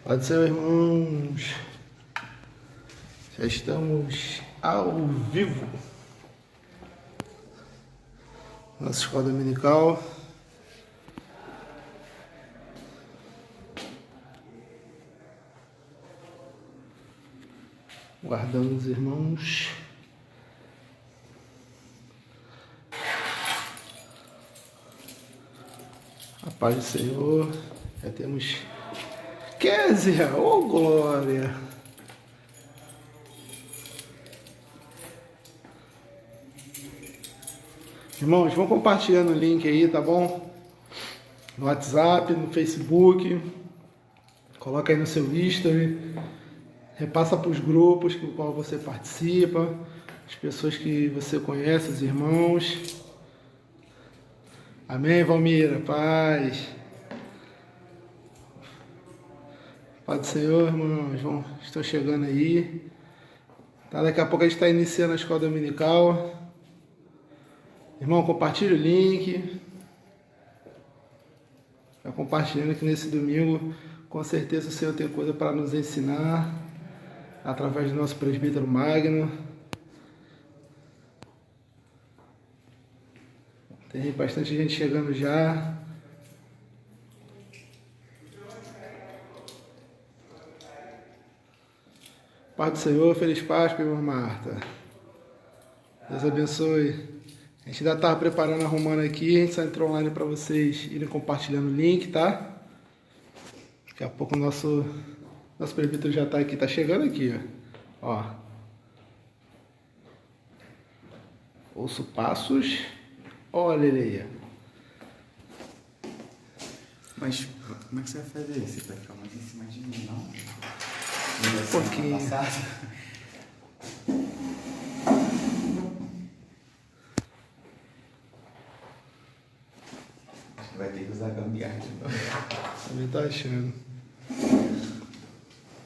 Pode ser, irmãos. Já estamos ao vivo. Nossa escola dominical. Guardando os irmãos. A paz do Senhor. Já temos Kézia, ô glória! Irmãos, vão compartilhando o link aí, tá bom? No WhatsApp, no Facebook. Coloca aí no seu history. Repassa para os grupos com qual você participa. As pessoas que você conhece, os irmãos. Amém, Valmira? Paz. Paz do Senhor, irmãos. Estão chegando aí. Tá, daqui a pouco a gente está iniciando a escola dominical. Irmão, compartilha o link. Está compartilhando que nesse domingo, com certeza o Senhor tem coisa para nos ensinar através do nosso presbítero Magno. Tem bastante gente chegando já. Paz do Senhor, feliz Páscoa, irmã Marta. Deus abençoe. A gente ainda estava preparando, arrumando aqui. A gente só entrou online para vocês irem compartilhando o link, tá? Daqui a pouco o nosso presbítero já está aqui. Tá chegando aqui, ó. Ouço passos. Olha ele aí. Mas como é que você vai fazer? Você vai ficar mais em cima de mim, não? Um pouquinho. Acho que vai ter que usar gambiarra de novo. Também tá achando.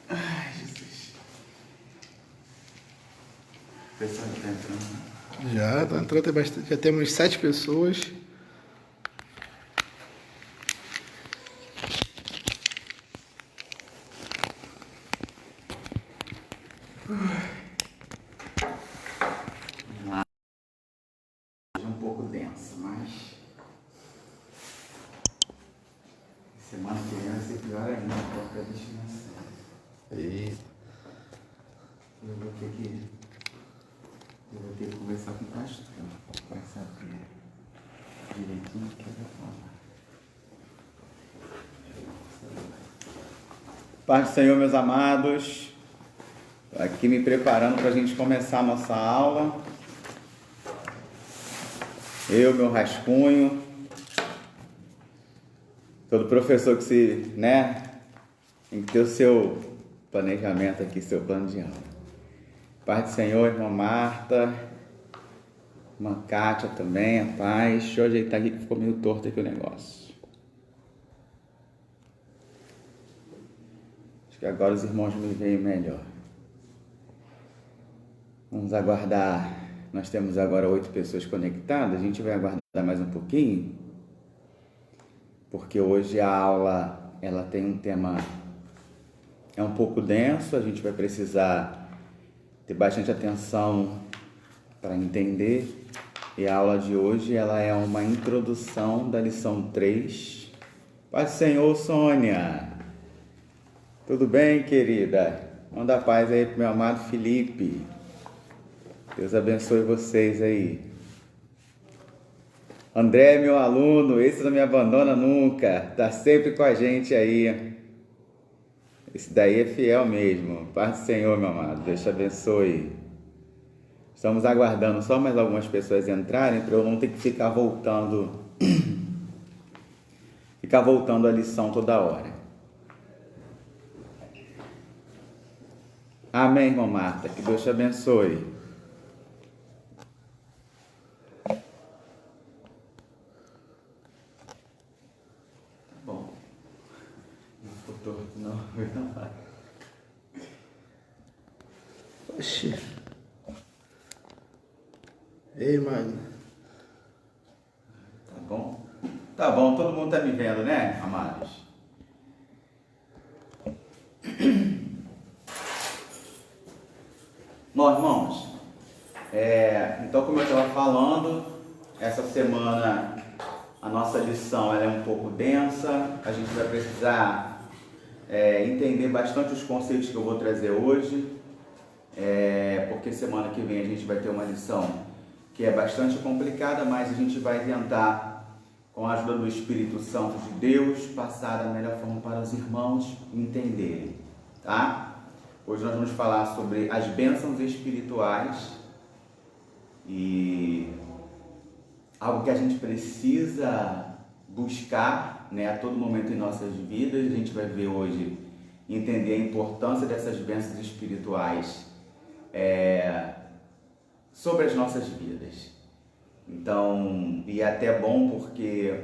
Ai, Jesus. O pessoal já tá entrando. Já tá entrando, tem bastante. Já temos 7 pessoas. Hoje é um pouco denso, mas semana que vem vai ser pior ainda, porque a destinação. Eita. Eu vou ter que conversar com o pastor para saber direitinho o que eu vou falar. Paz do Senhor, meus amados. Estou aqui me preparando para a gente começar a nossa aula. Eu, meu rascunho. Todo professor que tem que ter o seu planejamento aqui, seu plano de aula. Paz do Senhor, irmã Marta, irmã Kátia também, a paz. Deixa eu ajeitar aqui que ficou meio torto aqui o negócio. Acho que agora os irmãos me veem melhor. Vamos aguardar. Nós temos agora 8 pessoas conectadas. A gente vai aguardar mais um pouquinho, porque hoje a aula ela tem um tema um pouco denso. A gente vai precisar ter bastante atenção para entender. E a aula de hoje ela é uma introdução da lição 3. Paz do Senhor, Sônia. Tudo bem, querida? Manda paz aí pro meu amado Felipe. Deus abençoe vocês aí. André, meu aluno, esse não me abandona nunca. Tá sempre com a gente aí. Esse daí é fiel mesmo. Paz do Senhor, meu amado. Deus te abençoe. Estamos aguardando só mais algumas pessoas entrarem para eu não ter que ficar voltando a lição toda hora. Amém, irmã Marta. Que Deus te abençoe. Tá bom. Não ficou torto, não. Oxi. Ei, mano. Tá bom? Tá bom, todo mundo tá me vendo, né, amados? semana a nossa lição ela é um pouco densa, a gente vai precisar entender bastante os conceitos que eu vou trazer hoje, porque semana que vem a gente vai ter uma lição que é bastante complicada, mas a gente vai tentar, com a ajuda do Espírito Santo de Deus, passar da melhor forma para os irmãos entenderem, tá? Hoje nós vamos falar sobre as bênçãos espirituais e algo que a gente precisa buscar, a todo momento em nossas vidas. A gente vai ver hoje, entender a importância dessas bênçãos espirituais sobre as nossas vidas. Então, e é até bom porque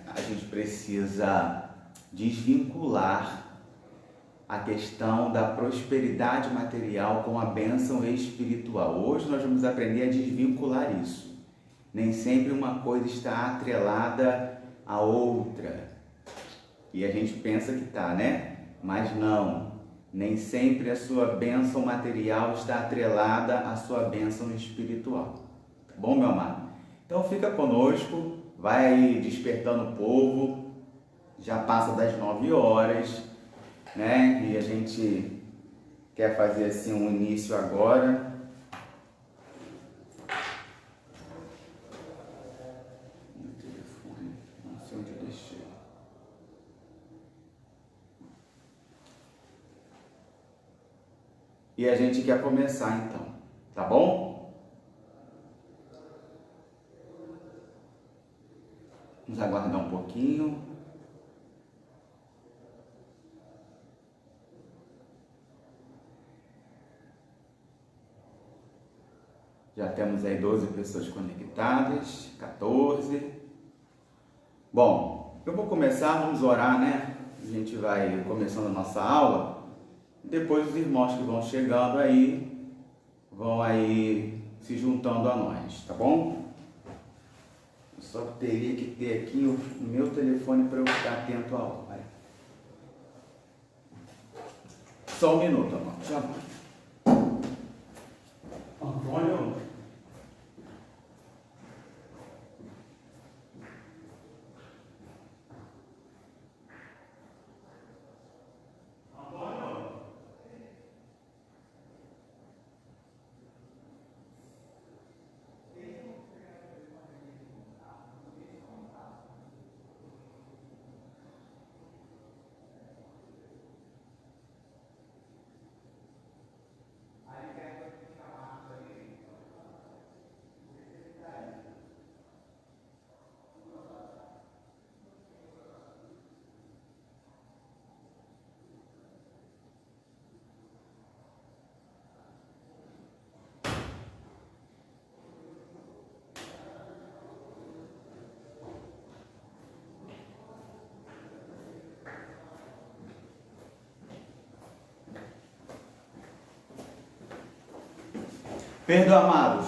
a gente precisa desvincular a questão da prosperidade material com a bênção espiritual. Hoje nós vamos aprender a desvincular isso. Nem sempre uma coisa está atrelada à outra. E a gente pensa que está, né? Mas não. Nem sempre a sua bênção material está atrelada à sua bênção espiritual. Tá bom, meu amado? Então fica conosco, vai aí despertando o povo. Já passa das 9 horas, né? E a gente quer fazer assim um início agora. E a gente quer começar então, tá bom? Vamos aguardar um pouquinho. Já temos aí 12 pessoas conectadas, 14. Bom, eu vou começar, vamos orar, né? A gente vai começando a nossa aula. Depois os irmãos que vão chegando aí, vão aí se juntando a nós, tá bom? Eu só teria que ter aqui o meu telefone para eu ficar atento à hora. Só um minuto, amor. Já vai. Antônio. Perdão, amados.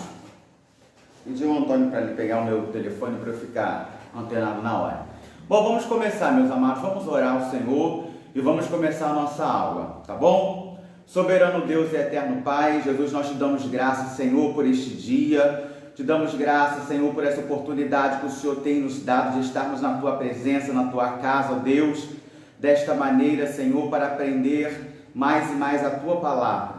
Pedi ao Antônio para ele pegar o meu telefone para eu ficar antenado na hora. Bom, vamos começar, meus amados. Vamos orar ao Senhor e vamos começar a nossa aula, tá bom? Soberano Deus e eterno Pai, Jesus, nós te damos graças, Senhor, por este dia. Te damos graças, Senhor, por essa oportunidade que o Senhor tem nos dado de estarmos na Tua presença, na Tua casa, ó Deus. Desta maneira, Senhor, para aprender mais e mais a Tua palavra.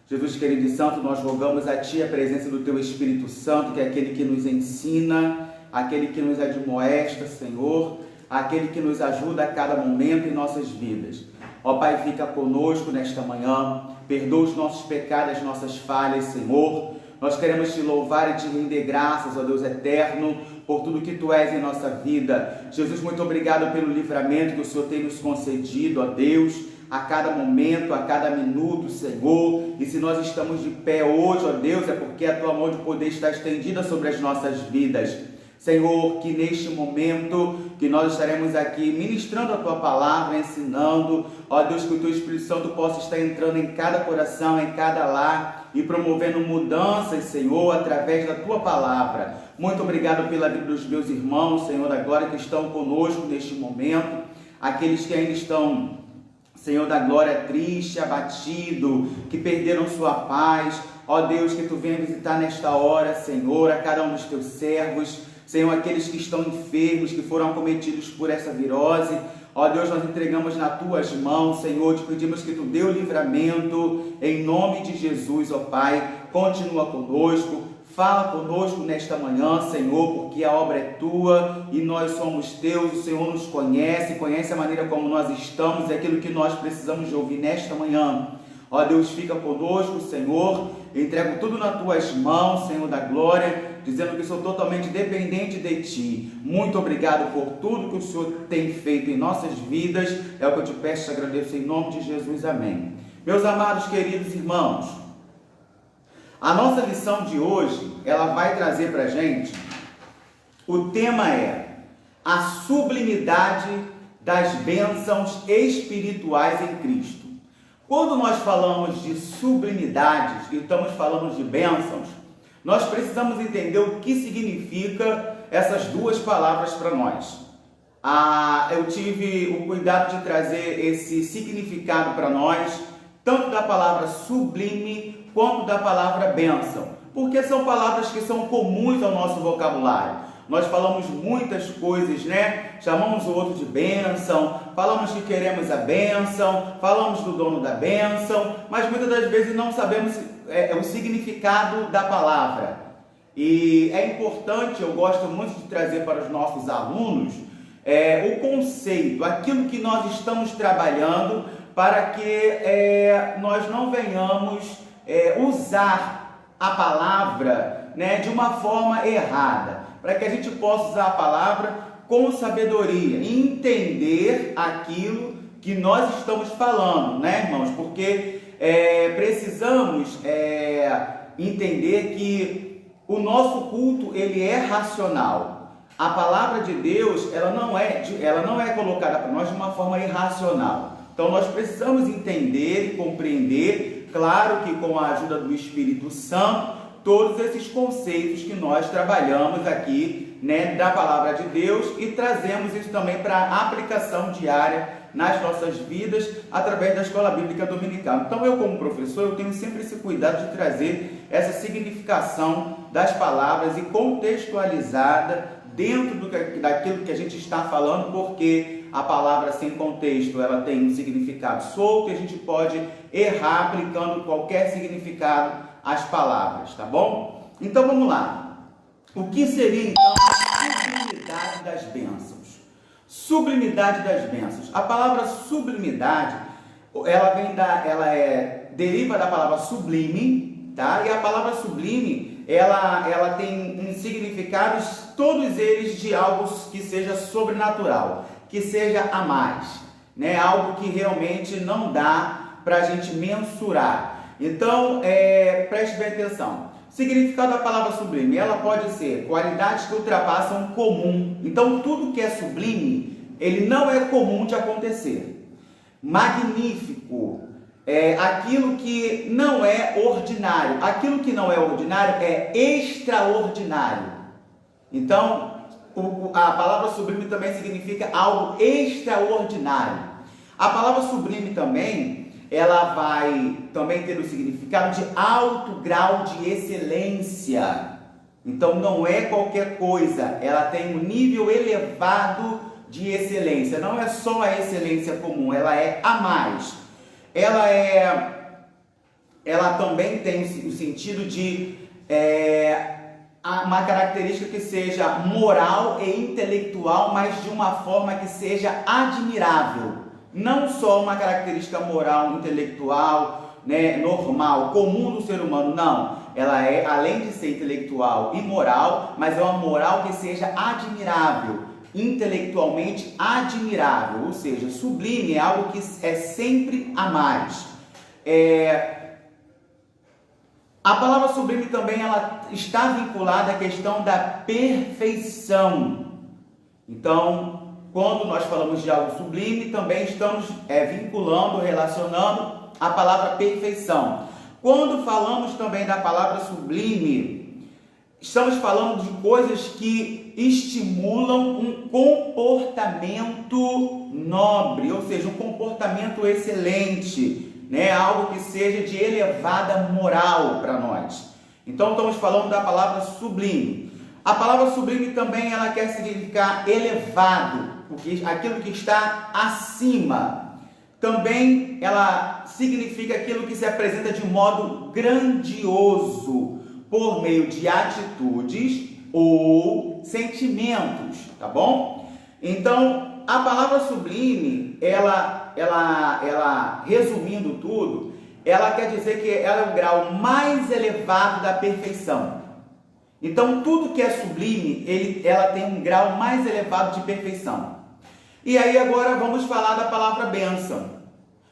Jesus querido e santo, nós rogamos a Ti a presença do Teu Espírito Santo, que é aquele que nos ensina, aquele que nos admoesta, Senhor, aquele que nos ajuda a cada momento em nossas vidas. Ó Pai, fica conosco nesta manhã, perdoa os nossos pecados, as nossas falhas, Senhor. Nós queremos Te louvar e Te render graças, ó Deus eterno, por tudo que Tu és em nossa vida. Jesus, muito obrigado pelo livramento que o Senhor tem nos concedido, ó Deus, a cada momento, a cada minuto, Senhor. E se nós estamos de pé hoje, ó Deus, é porque a Tua mão de poder está estendida sobre as nossas vidas. Senhor, que neste momento que nós estaremos aqui ministrando a Tua palavra, ensinando, ó Deus, que o Teu Espírito Santo possa estar entrando em cada coração, em cada lar e promovendo mudanças, Senhor, através da Tua palavra. Muito obrigado pela vida dos meus irmãos, Senhor da glória, que estão conosco neste momento, aqueles que ainda estão, Senhor da glória, triste, abatido, que perderam sua paz. Ó Deus, que Tu venha visitar nesta hora, Senhor, a cada um dos Teus servos, Senhor, aqueles que estão enfermos, que foram acometidos por essa virose. Ó Deus, nós entregamos nas Tuas mãos, Senhor, te pedimos que Tu dê o livramento, em nome de Jesus, ó Pai. Continua conosco, fala conosco nesta manhã, Senhor, porque a obra é Tua e nós somos Teus. O Senhor nos conhece a maneira como nós estamos e aquilo que nós precisamos de ouvir nesta manhã. Ó Deus, fica conosco, Senhor, eu entrego tudo nas Tuas mãos, Senhor da glória, dizendo que sou totalmente dependente de Ti. Muito obrigado por tudo que o Senhor tem feito em nossas vidas, é o que eu te peço e te agradeço em nome de Jesus, amém. Meus amados, queridos irmãos, a nossa lição de hoje, ela vai trazer para a gente, o tema é a sublimidade das bênçãos espirituais em Cristo. Quando nós falamos de sublimidades e estamos falando de bênçãos, nós precisamos entender o que significa essas duas palavras para nós. Eu tive o cuidado de trazer esse significado para nós, tanto da palavra sublime quanto da palavra bênção, porque são palavras que são comuns ao nosso vocabulário. Nós falamos muitas coisas, né? Chamamos o outro de bênção, falamos que queremos a bênção, falamos do dono da bênção, mas muitas das vezes não sabemos o significado da palavra. E é importante, eu gosto muito de trazer para os nossos alunos o conceito, aquilo que nós estamos trabalhando, para que nós não venhamos usar a palavra, né, de uma forma errada, para que a gente possa usar a palavra com sabedoria e entender aquilo que nós estamos falando, né, irmãos? Porque precisamos entender que o nosso culto, ele é racional. A palavra de Deus, ela não é colocada para nós de uma forma irracional. Então nós precisamos entender e compreender, claro que com a ajuda do Espírito Santo, todos esses conceitos que nós trabalhamos aqui, né, da palavra de Deus, e trazemos isso também para a aplicação diária nas nossas vidas, através da Escola Bíblica Dominical. Então eu, como professor, eu tenho sempre esse cuidado de trazer essa significação das palavras e contextualizada dentro daquilo que a gente está falando, porque a palavra sem contexto, ela tem um significado solto e a gente pode errar aplicando qualquer significado às palavras, tá bom? Então vamos lá. O que seria então a sublimidade das bênçãos? Sublimidade das bênçãos. A palavra sublimidade, deriva da palavra sublime, tá? E a palavra sublime, ela tem significados, todos eles de algo que seja sobrenatural, que seja a mais, né? Algo que realmente não dá para a gente mensurar. Então, preste bem atenção. O significado da palavra sublime, ela pode ser qualidades que ultrapassam o comum. Então, tudo que é sublime, ele não é comum de acontecer. Magnífico, aquilo que não é ordinário. Aquilo que não é ordinário é extraordinário. Então, a palavra sublime também significa algo extraordinário. A palavra sublime também, ela vai também ter o significado de alto grau de excelência. Então não é qualquer coisa, ela tem um nível elevado de excelência. Não é só a excelência comum, ela é a mais. Ela também tem o sentido de uma característica que seja moral e intelectual, mas de uma forma que seja admirável. Não só uma característica moral, intelectual, né, normal, comum do ser humano, não. Ela é, além de ser intelectual e moral, mas é uma moral que seja admirável, intelectualmente admirável, ou seja, sublime, é algo que é sempre a mais. A palavra sublime também, ela está vinculada à questão da perfeição. Então, quando nós falamos de algo sublime, também estamos vinculando, relacionando a palavra perfeição. Quando falamos também da palavra sublime, estamos falando de coisas que estimulam um comportamento nobre, ou seja, um comportamento excelente, né? Algo que seja de elevada moral para nós. Então estamos falando da palavra sublime. A palavra sublime também ela quer significar elevado, porque aquilo que está acima. Também ela significa aquilo que se apresenta de modo grandioso, por meio de atitudes ou sentimentos, tá bom? Então, a palavra sublime, ela resumindo tudo, ela quer dizer que ela é o grau mais elevado da perfeição. Então, tudo que é sublime, ela tem um grau mais elevado de perfeição. E aí agora vamos falar da palavra bênção.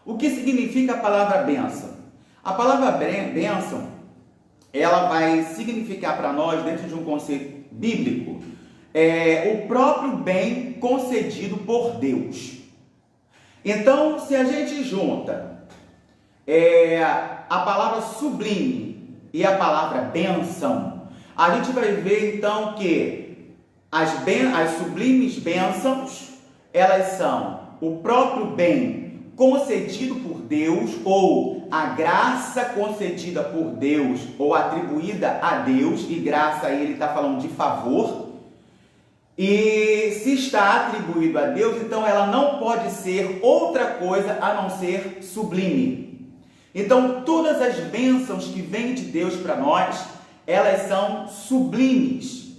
O que significa a palavra bênção? A palavra bênção, ela vai significar para nós, dentro de um conceito bíblico, o próprio bem concedido por Deus. Então, se a gente junta a palavra sublime e a palavra bênção, a gente vai ver então que as sublimes bênçãos, elas são o próprio bem concedido por Deus, ou a graça concedida por Deus, ou atribuída a Deus, e graça aí ele está falando de favor. E se está atribuído a Deus, então ela não pode ser outra coisa a não ser sublime. Então todas as bênçãos que vêm de Deus para nós, elas são sublimes.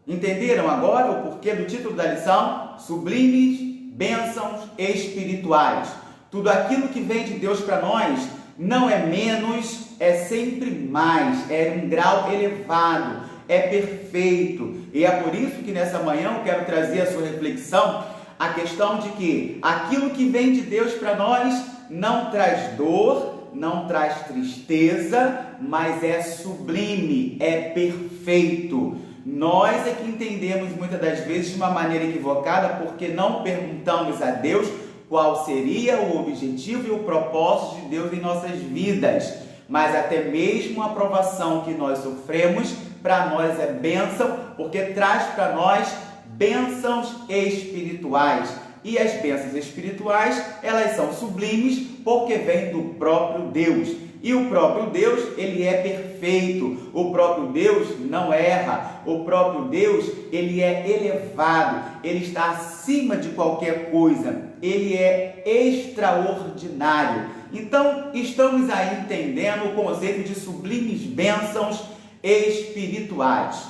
Entenderam agora o porquê do título da lição? Sublimes bênçãos espirituais. Tudo aquilo que vem de Deus para nós não é menos, é sempre mais, é um grau elevado, é perfeito. E é por isso que nessa manhã eu quero trazer a sua reflexão, a questão de que aquilo que vem de Deus para nós não traz dor, não traz tristeza, mas é sublime, é perfeito. Nós é que entendemos muitas das vezes de uma maneira equivocada, porque não perguntamos a Deus qual seria o objetivo e o propósito de Deus em nossas vidas. Mas até mesmo a provação que nós sofremos, para nós é bênção, porque traz para nós bênçãos espirituais. E as bênçãos espirituais, elas são sublimes, porque vêm do próprio Deus. E o próprio Deus, ele é perfeito. O próprio Deus não erra. O próprio Deus, ele é elevado. Ele está acima de qualquer coisa. Ele é extraordinário. Então, estamos aí entendendo o conceito de sublimes bênçãos espirituais.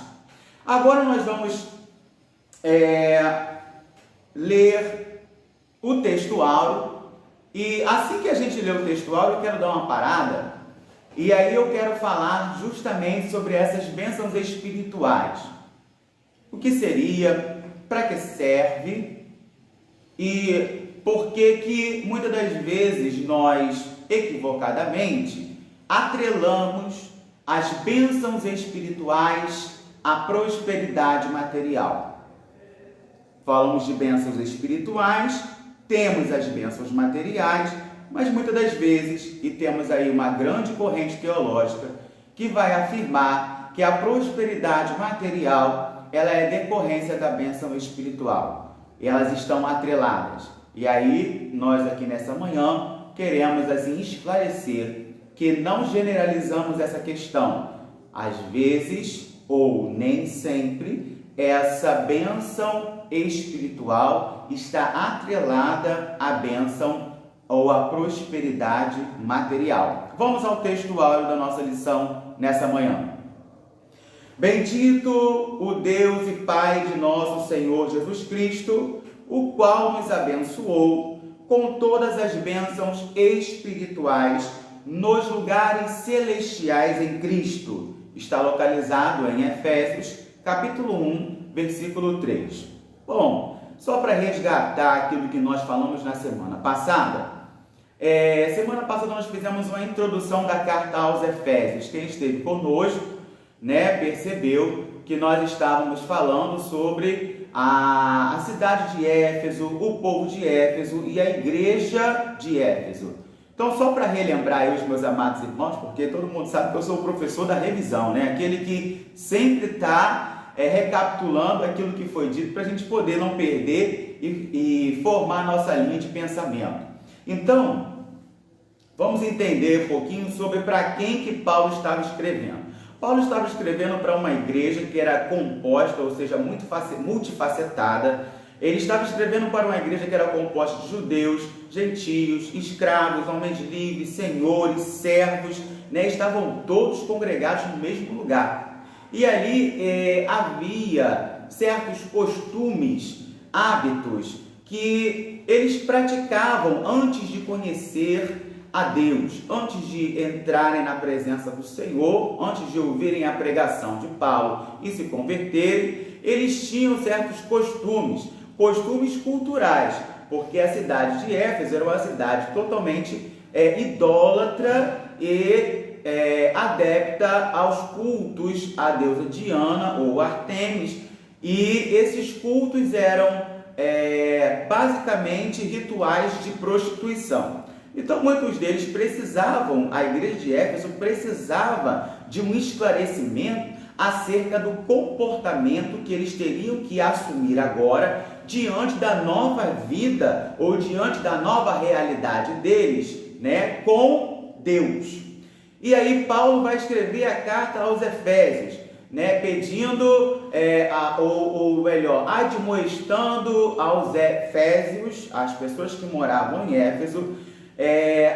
Agora nós vamos ler o texto áureo. E assim que a gente lê o texto áureo, eu quero dar uma parada. E aí eu quero falar justamente sobre essas bênçãos espirituais. O que seria, para que serve e por que muitas das vezes nós, equivocadamente, atrelamos as bênçãos espirituais à prosperidade material. Falamos de bênçãos espirituais, temos as bênçãos materiais, mas muitas das vezes, e temos aí uma grande corrente teológica que vai afirmar que a prosperidade material, ela é decorrência da bênção espiritual. Elas estão atreladas. E aí, nós aqui nessa manhã, queremos assim esclarecer que não generalizamos essa questão. Às vezes, ou nem sempre, essa bênção espiritual está atrelada à bênção ou à prosperidade material. Vamos ao texto áureo da nossa lição nessa manhã. Bendito o Deus e Pai de nosso Senhor Jesus Cristo, o qual nos abençoou com todas as bênçãos espirituais nos lugares celestiais em Cristo. Está localizado em Efésios, capítulo 1, versículo 3. Bom, só para resgatar aquilo que nós falamos na semana passada, semana passada nós fizemos uma introdução da carta aos Efésios. Quem esteve conosco, percebeu que nós estávamos falando sobre a cidade de Éfeso, o povo de Éfeso e a igreja de Éfeso. Então, só para relembrar aí os meus amados irmãos, porque todo mundo sabe que eu sou o professor da revisão, aquele que sempre está recapitulando aquilo que foi dito para a gente poder não perder e formar nossa linha de pensamento. Então, vamos entender um pouquinho sobre para quem que Paulo estava escrevendo. Paulo estava escrevendo para uma igreja que era composta, ou seja, muito multifacetada. Ele estava escrevendo para uma igreja que era composta de judeus, gentios, escravos, homens livres, senhores, servos, né? Estavam todos congregados no mesmo lugar. E ali havia certos costumes, hábitos que eles praticavam antes de conhecer a Deus, antes de entrarem na presença do Senhor, antes de ouvirem a pregação de Paulo e se converterem. Eles tinham certos costumes culturais, porque a cidade de Éfeso era uma cidade totalmente idólatra e adepta aos cultos à deusa Diana ou Artemis, e esses cultos eram basicamente rituais de prostituição. Então muitos deles precisavam, a igreja de Éfeso precisava de um esclarecimento acerca do comportamento que eles teriam que assumir agora diante da nova vida ou diante da nova realidade deles, né, com Deus. E aí Paulo vai escrever a carta aos Efésios, né, pedindo, ou melhor, admoestando aos Efésios, as pessoas que moravam em Éfeso,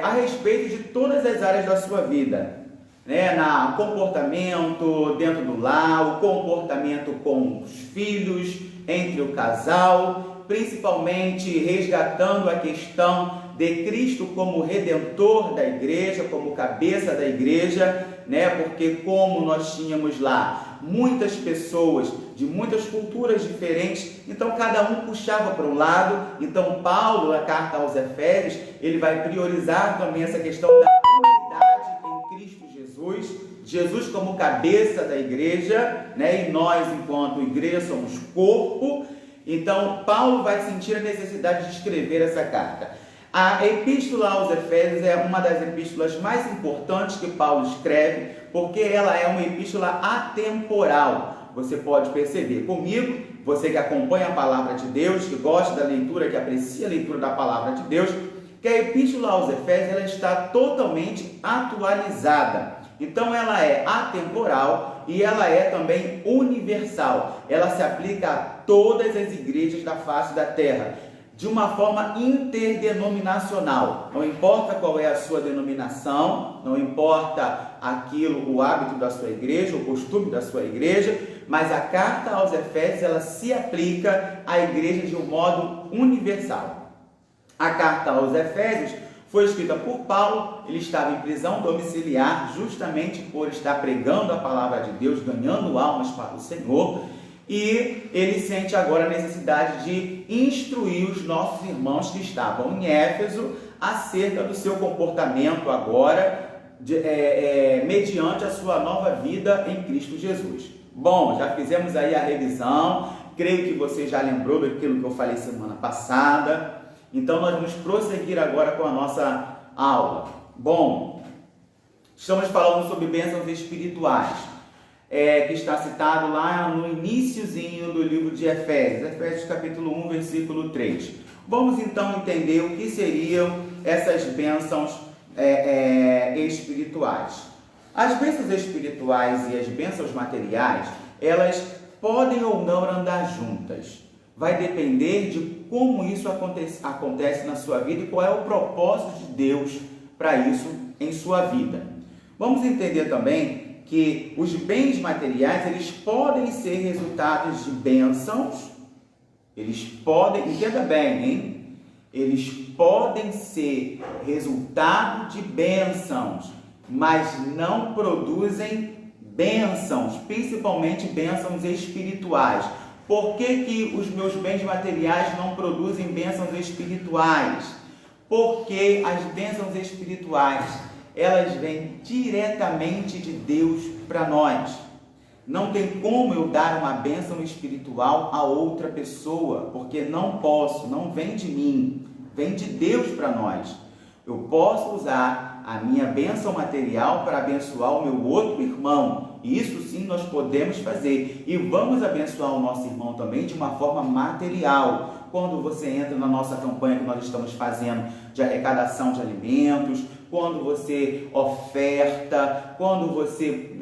a respeito de todas as áreas da sua vida, né, no comportamento dentro do lar, o comportamento com os filhos, entre o casal, principalmente resgatando a questão de Cristo como redentor da igreja, como cabeça da igreja, né? Porque como nós tínhamos lá muitas pessoas de muitas culturas diferentes, então cada um puxava para um lado. Então Paulo, na carta aos Efésios, ele vai priorizar também essa questão da unidade em Cristo Jesus, Jesus como cabeça da igreja, né? E nós, enquanto igreja, somos corpo. Então Paulo vai sentir a necessidade de escrever essa carta. A epístola aos Efésios é uma das epístolas mais importantes que Paulo escreve, porque ela é uma epístola atemporal. Você pode perceber comigo, você que acompanha a palavra de Deus, que gosta da leitura, que aprecia a leitura da palavra de Deus, que a epístola aos Efésios ela está totalmente atualizada. Então ela é atemporal e ela é também universal. Ela se aplica a todas as igrejas da face da terra, de uma forma interdenominacional. Não importa qual é a sua denominação, não importa o hábito da sua igreja, o costume da sua igreja, mas a carta aos Efésios ela se aplica à igreja de um modo universal. A carta aos Efésios foi escrita por Paulo. Ele estava em prisão domiciliar justamente por estar pregando a palavra de Deus, ganhando almas para o Senhor. E ele sente agora a necessidade de instruir os nossos irmãos que estavam em Éfeso acerca do seu comportamento agora, mediante a sua nova vida em Cristo Jesus. Bom, já fizemos aí a revisão, creio que você já lembrou daquilo que eu falei semana passada. Então nós vamos prosseguir agora com a nossa aula. Bom, estamos falando sobre bênçãos espirituais. Que está citado lá no iniciozinho do livro de Efésios, Efésios capítulo 1, versículo 3. Vamos então entender o que seriam essas bênçãos espirituais. As bênçãos espirituais e as bênçãos materiais, elas podem ou não andar juntas. Vai depender de como isso acontece na sua vida e qual é o propósito de Deus para isso em sua vida. Vamos entender também que os bens materiais, eles podem ser resultados de bênçãos, eles podem, entenda bem, hein? Eles podem ser resultado de bênçãos, mas não produzem bênçãos, principalmente bênçãos espirituais. Por que os meus bens materiais não produzem bênçãos espirituais? Porque as bênçãos espirituais, elas vêm diretamente de Deus para nós. Não tem como eu dar uma bênção espiritual a outra pessoa, porque não posso, não vem de mim, vem de Deus para nós. Eu posso usar a minha bênção material para abençoar o meu outro irmão. Isso sim nós podemos fazer. E vamos abençoar o nosso irmão também de uma forma material. Quando você entra na nossa campanha que nós estamos fazendo de arrecadação de alimentos, quando você oferta, quando você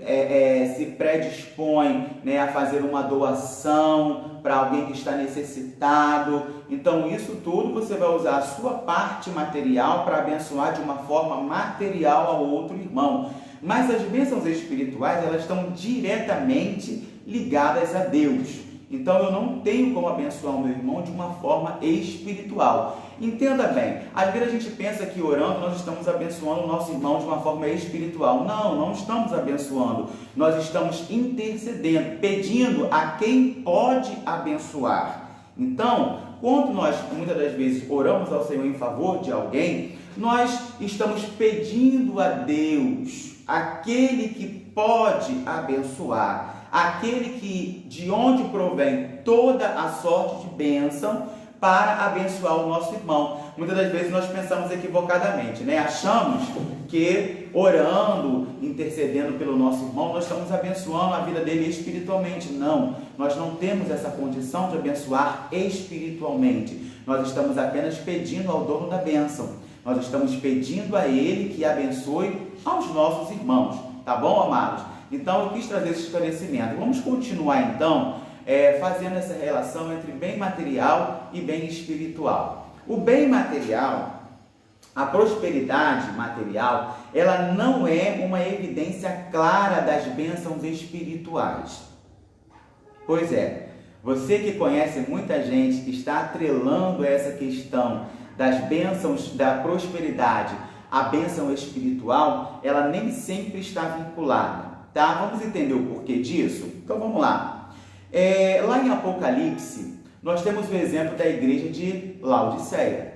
se predispõe, né, a fazer uma doação para alguém que está necessitado. Então isso tudo você vai usar a sua parte material para abençoar de uma forma material ao outro irmão. Mas as bênçãos espirituais, elas estão diretamente ligadas a Deus. Então eu não tenho como abençoar o meu irmão de uma forma espiritual. Entenda bem, às vezes a gente pensa que orando nós estamos abençoando o nosso irmão de uma forma espiritual. Não, não estamos abençoando. Nós estamos intercedendo, pedindo a quem pode abençoar. Então, quando nós muitas das vezes oramos ao Senhor em favor de alguém, nós estamos pedindo a Deus, aquele que pode abençoar, aquele que de onde provém toda a sorte de bênção, para abençoar o nosso irmão. Muitas das vezes nós pensamos equivocadamente, né? Achamos que orando, intercedendo pelo nosso irmão, nós estamos abençoando a vida dele espiritualmente. Não, nós não temos essa condição de abençoar espiritualmente. Nós estamos apenas pedindo ao dono da bênção. Nós estamos pedindo a ele que abençoe aos nossos irmãos. Tá bom, amados? Então eu quis trazer esse esclarecimento. Vamos continuar então fazendo essa relação entre bem material e bem espiritual. O bem material, a prosperidade material, ela não é uma evidência clara das bênçãos espirituais. Pois é, você que conhece muita gente que está atrelando essa questão das bênçãos da prosperidade à bênção espiritual, ela nem sempre está vinculada, tá? Vamos entender o porquê disso? Então vamos lá. Lá em Apocalipse, nós temos o exemplo da igreja de Laodiceia.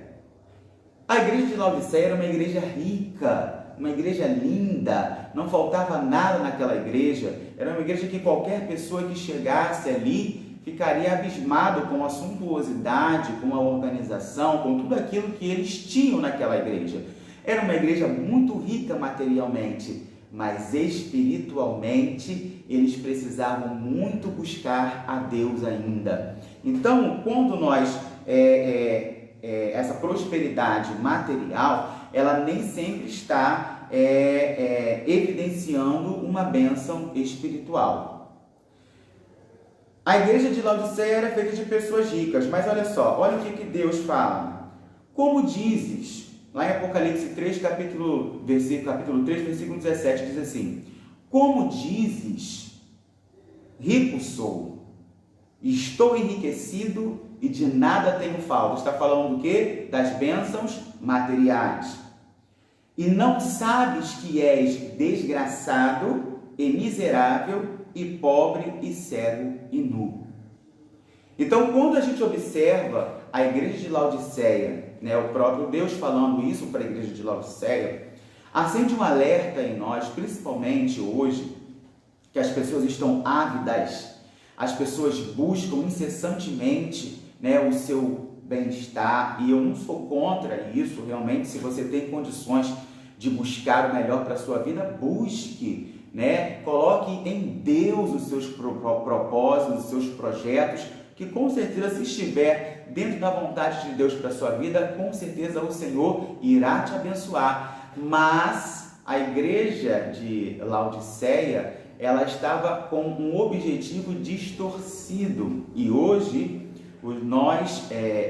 A igreja de Laodiceia era uma igreja rica, uma igreja linda, não faltava nada naquela igreja. Era uma igreja que qualquer pessoa que chegasse ali ficaria abismado com a suntuosidade, com a organização, com tudo aquilo que eles tinham naquela igreja. Era uma igreja muito rica materialmente, mas espiritualmente eles precisavam muito buscar a Deus ainda. Então, quando nós, essa prosperidade material, ela nem sempre está evidenciando uma bênção espiritual. A igreja de Laodiceia era feita de pessoas ricas, mas olha só, olha o que Deus fala. Como dizes, lá em Apocalipse 3, capítulo 3, versículo 17, diz assim: como dizes, rico sou, estou enriquecido e de nada tenho falta. Está falando do quê? Das bênçãos materiais. E não sabes que és desgraçado e miserável e pobre e cego e nu. Então, quando a gente observa a igreja de Laodiceia, né, o próprio Deus falando isso para a igreja de Laodiceia, acende um alerta em nós, principalmente hoje, que as pessoas estão ávidas, as pessoas buscam incessantemente, né, o seu bem-estar, e eu não sou contra isso, realmente. Se você tem condições de buscar o melhor para a sua vida, busque, né, coloque em Deus os seus propósitos, os seus projetos, que com certeza, se estiver dentro da vontade de Deus para a sua vida, com certeza o Senhor irá te abençoar. Mas a igreja de Laodiceia, ela estava com um objetivo distorcido. E hoje, nós,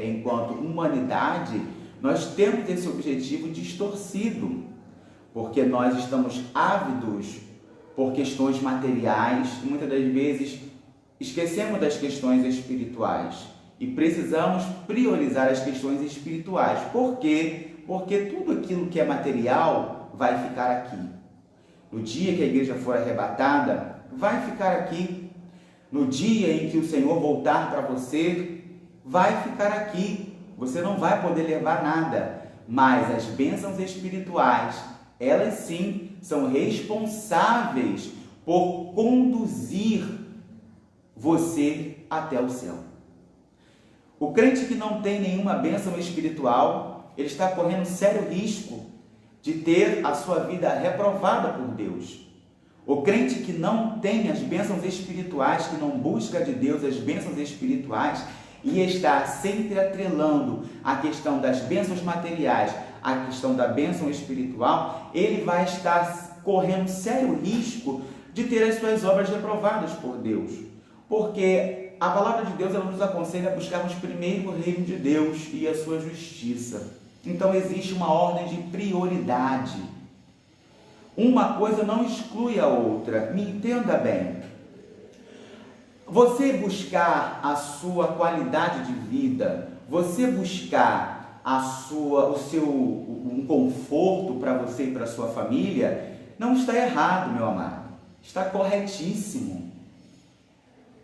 enquanto humanidade, nós temos esse objetivo distorcido, porque nós estamos ávidos por questões materiais, e muitas das vezes esquecemos das questões espirituais e precisamos priorizar as questões espirituais. Por quê? Porque tudo aquilo que é material vai ficar aqui. No dia que a igreja for arrebatada, vai ficar aqui. No dia em que o Senhor voltar para você, vai ficar aqui. Você não vai poder levar nada. Mas as bênçãos espirituais, elas sim são responsáveis por conduzir você até o céu. O crente que não tem nenhuma bênção espiritual, ele está correndo sério risco de ter a sua vida reprovada por Deus. O crente que não tem as bênçãos espirituais, que não busca de Deus as bênçãos espirituais e está sempre atrelando a questão das bênçãos materiais a questão da bênção espiritual, ele vai estar correndo sério risco de ter as suas obras reprovadas por Deus. Porque a palavra de Deus, ela nos aconselha a buscarmos primeiro o reino de Deus e a sua justiça. Então existe uma ordem de prioridade. Uma coisa não exclui a outra. Me entenda bem. Você buscar a sua qualidade de vida, você buscar um conforto para você e para a sua família, não está errado, meu amado. Está corretíssimo.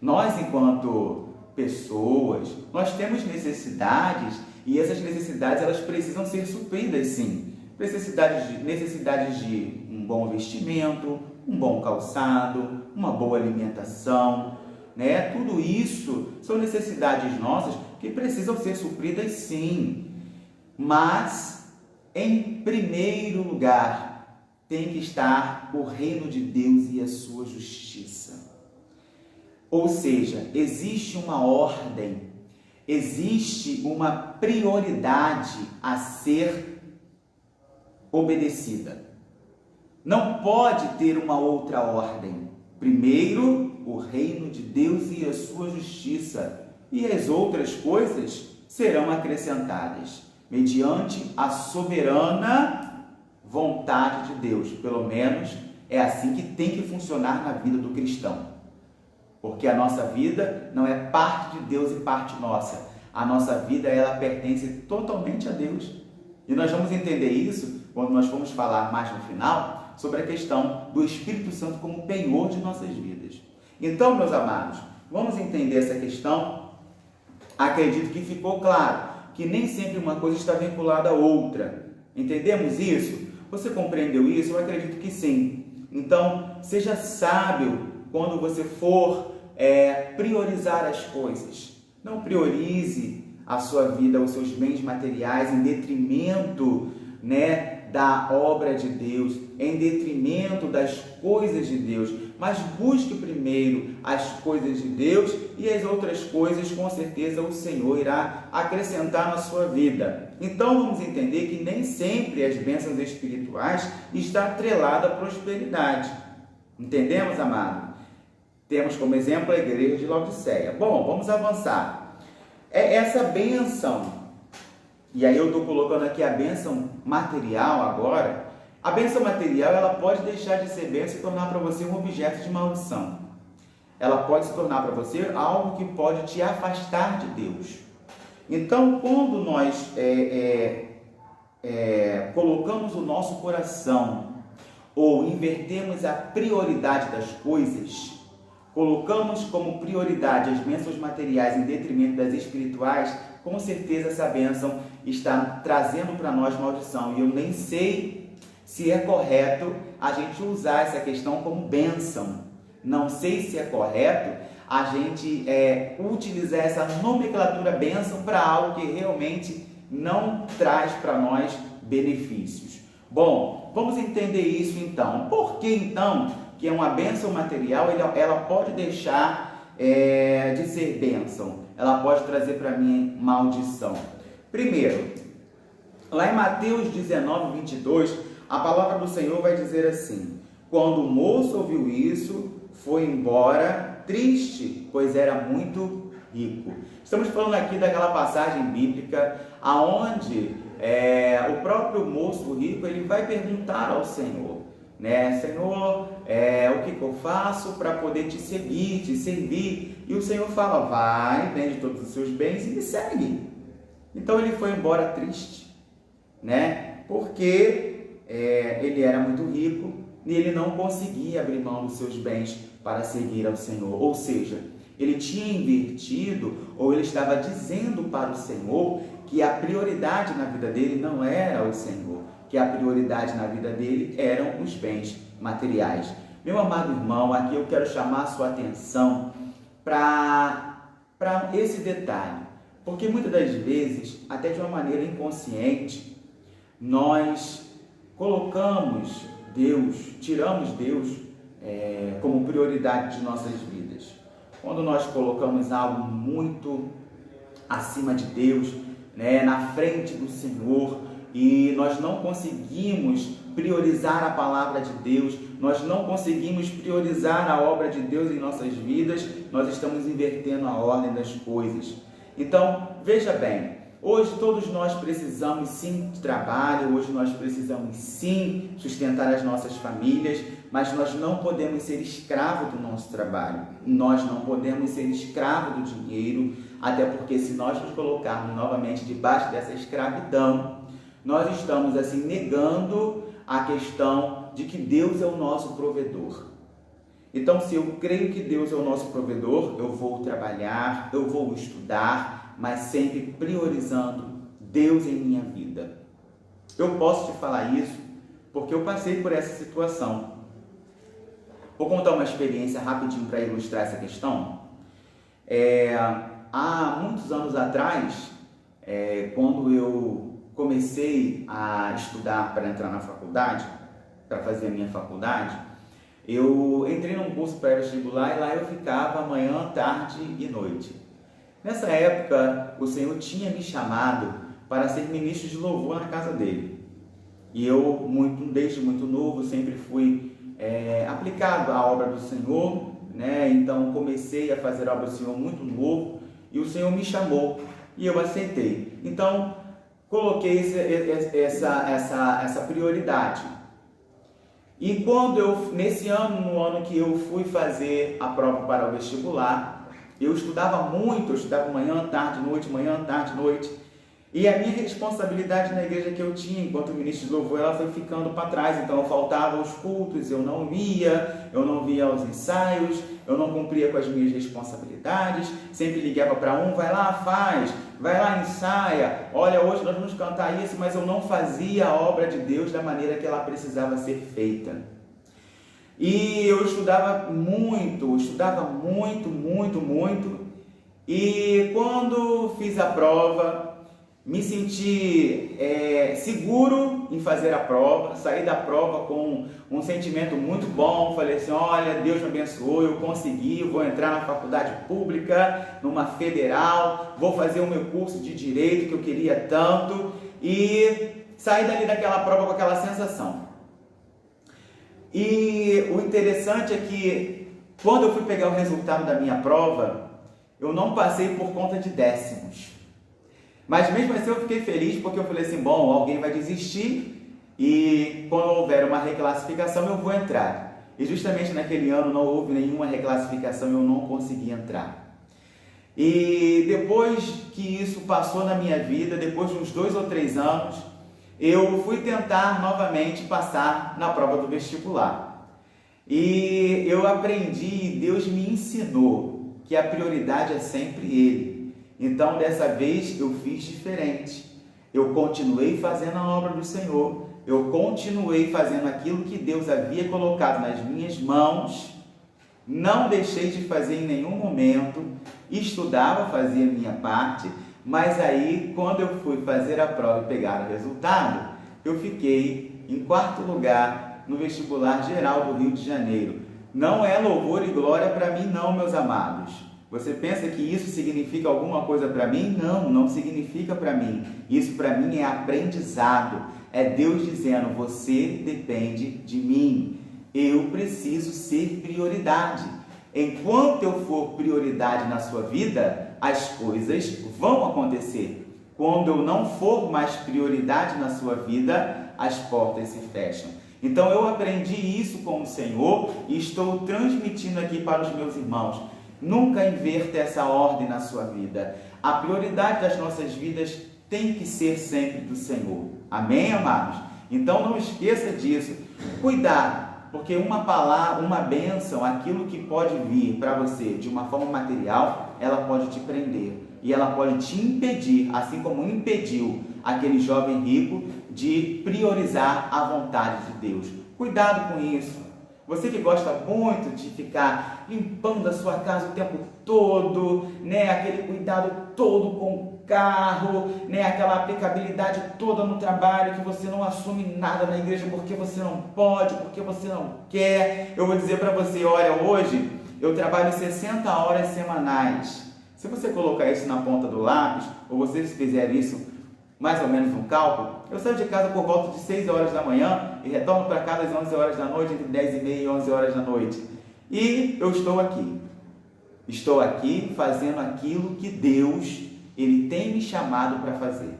Nós, enquanto pessoas, nós temos necessidades e essas necessidades, elas precisam ser supridas, sim. Necessidades de um bom vestimento, um bom calçado, uma boa alimentação, né? Tudo isso são necessidades nossas que precisam ser supridas, sim. Mas, em primeiro lugar, tem que estar o reino de Deus e a sua justiça. Ou seja, existe uma ordem, existe uma prioridade a ser obedecida. Não pode ter uma outra ordem. Primeiro, o reino de Deus e a sua justiça, e as outras coisas serão acrescentadas, mediante a soberana vontade de Deus. Pelo menos é assim que tem que funcionar na vida do cristão. Porque a nossa vida não é parte de Deus e parte nossa. A nossa vida, ela pertence totalmente a Deus. E nós vamos entender isso quando nós formos falar mais no final sobre a questão do Espírito Santo como penhor de nossas vidas. Então, meus amados, vamos entender essa questão. Acredito que ficou claro que nem sempre uma coisa está vinculada à outra. Entendemos isso? Você compreendeu isso? Eu acredito que sim. Então, seja sábio quando você for priorizar as coisas. Não priorize a sua vida, os seus bens materiais em detrimento, da obra de Deus, em detrimento das coisas de Deus, mas busque primeiro as coisas de Deus e as outras coisas, com certeza, o Senhor irá acrescentar na sua vida. Então, vamos entender que nem sempre as bênçãos espirituais estão atreladas à prosperidade. Entendemos, amado? Temos como exemplo a igreja de Laodiceia. Bom, vamos avançar. Essa bênção, e aí eu estou colocando aqui a bênção material agora. A bênção material, ela pode deixar de ser bênção e tornar para você um objeto de maldição. Ela pode se tornar para você algo que pode te afastar de Deus. Então, quando nós colocamos o nosso coração ou invertemos a prioridade das coisas, colocamos como prioridade as bênçãos materiais em detrimento das espirituais, com certeza essa bênção está trazendo para nós maldição. E eu nem sei se é correto a gente usar essa questão como bênção. Não sei se é correto a gente utilizar essa nomenclatura bênção para algo que realmente não traz para nós benefícios. Bom, vamos entender isso então. Por que então que é uma bênção material, ela pode deixar de ser bênção? Ela pode trazer para mim maldição. Primeiro, lá em Mateus 19, 22, a palavra do Senhor vai dizer assim: quando o moço ouviu isso, foi embora triste, pois era muito rico. Estamos falando aqui daquela passagem bíblica aonde o próprio moço rico, ele vai perguntar ao Senhor, Senhor, o que eu faço para poder te seguir, te servir? E o Senhor fala: vai, vende todos os seus bens e me segue. Então ele foi embora triste, porque ele era muito rico e ele não conseguia abrir mão dos seus bens para seguir ao Senhor. Ou seja, ele tinha invertido, ou ele estava dizendo para o Senhor que a prioridade na vida dele não era o Senhor, que a prioridade na vida dele eram os bens materiais. Meu amado irmão, aqui eu quero chamar a sua atenção para esse detalhe, porque muitas das vezes, até de uma maneira inconsciente, nós colocamos Deus, tiramos Deus como prioridade de nossas vidas. Quando nós colocamos algo muito acima de Deus, na frente do Senhor, e nós não conseguimos priorizar a palavra de Deus, nós não conseguimos priorizar a obra de Deus em nossas vidas, nós estamos invertendo a ordem das coisas. Então, veja bem, hoje todos nós precisamos sim de trabalho, hoje nós precisamos sim sustentar as nossas famílias, mas nós não podemos ser escravos do nosso trabalho, nós não podemos ser escravos do dinheiro, até porque se nós nos colocarmos novamente debaixo dessa escravidão, nós estamos assim negando a questão de que Deus é o nosso provedor. Então, se eu creio que Deus é o nosso provedor, eu vou trabalhar, eu vou estudar, mas sempre priorizando Deus em minha vida. Eu posso te falar isso porque eu passei por essa situação. Vou contar uma experiência rapidinho para ilustrar essa questão. Há muitos anos atrás, quando eu comecei a estudar para entrar na faculdade, para fazer a minha faculdade, eu entrei num curso pré-vestibular e lá eu ficava manhã, tarde e noite. Nessa época, o Senhor tinha me chamado para ser ministro de louvor na casa dele. E eu, desde muito novo, sempre fui aplicado à obra do Senhor, né? Então comecei a fazer a obra do Senhor muito novo e o Senhor me chamou e eu aceitei. Então coloquei essa prioridade. E quando nesse ano, no ano que eu fui fazer a prova para o vestibular, eu estudava muito, eu estudava manhã, tarde, noite, manhã, tarde, noite. E a minha responsabilidade na igreja que eu tinha, enquanto ministro de louvor, ela foi ficando para trás. Então eu faltava aos cultos, eu não via aos ensaios, eu não cumpria com as minhas responsabilidades. Sempre ligava para vai lá, faz, vai lá, ensaia. Olha, hoje nós vamos cantar isso, mas eu não fazia a obra de Deus da maneira que ela precisava ser feita. E eu estudava muito. E quando fiz a prova, me senti seguro em fazer a prova, saí da prova com um sentimento muito bom. Falei assim, olha, Deus me abençoou, eu consegui, vou entrar na faculdade pública, numa federal, vou fazer o meu curso de Direito que eu queria tanto, e saí dali daquela prova com aquela sensação. E o interessante é que quando eu fui pegar o resultado da minha prova, eu não passei por conta de décimos. Mas mesmo assim eu fiquei feliz porque eu falei assim, bom, alguém vai desistir e quando houver uma reclassificação eu vou entrar. E justamente naquele ano não houve nenhuma reclassificação e eu não consegui entrar. E depois que isso passou na minha vida, depois de uns 2 ou 3 anos, eu fui tentar novamente passar na prova do vestibular. E eu aprendi, Deus me ensinou que a prioridade é sempre Ele. Então, dessa vez, eu fiz diferente. Eu continuei fazendo a obra do Senhor. Eu continuei fazendo aquilo que Deus havia colocado nas minhas mãos. Não deixei de fazer em nenhum momento. Estudava, fazia a minha parte. Mas aí, quando eu fui fazer a prova e pegar o resultado, eu fiquei em 4º lugar no vestibular geral do Rio de Janeiro. Não é louvor e glória para mim não, meus amados. Você pensa que isso significa alguma coisa para mim? Não, não significa para mim. Isso para mim é aprendizado. É Deus dizendo, você depende de mim. Eu preciso ser prioridade. Enquanto eu for prioridade na sua vida, as coisas vão acontecer. Quando eu não for mais prioridade na sua vida, as portas se fecham. Então eu aprendi isso com o Senhor e estou transmitindo aqui para os meus irmãos. Nunca inverta essa ordem na sua vida. A prioridade das nossas vidas tem que ser sempre do Senhor. Amém, amados? Então não esqueça disso. Cuidado, porque uma palavra, uma bênção, aquilo que pode vir para você de uma forma material, ela pode te prender. E ela pode te impedir, assim como impediu aquele jovem rico de priorizar a vontade de Deus. Cuidado com isso. Você que gosta muito de ficar limpando a sua casa o tempo todo, né? Aquele cuidado todo com o carro, né? Aquela aplicabilidade toda no trabalho, que você não assume nada na igreja porque você não pode, porque você não quer. Eu vou dizer para você, olha, hoje eu trabalho 60 horas semanais. Se você colocar isso na ponta do lápis, ou você fizer isso mais ou menos um cálculo, eu saio de casa por volta de 6 horas da manhã e retorno para casa às 11 horas da noite, entre 10 e meia e 11 horas da noite. E eu estou aqui. Estou aqui fazendo aquilo que Deus, Ele tem me chamado para fazer.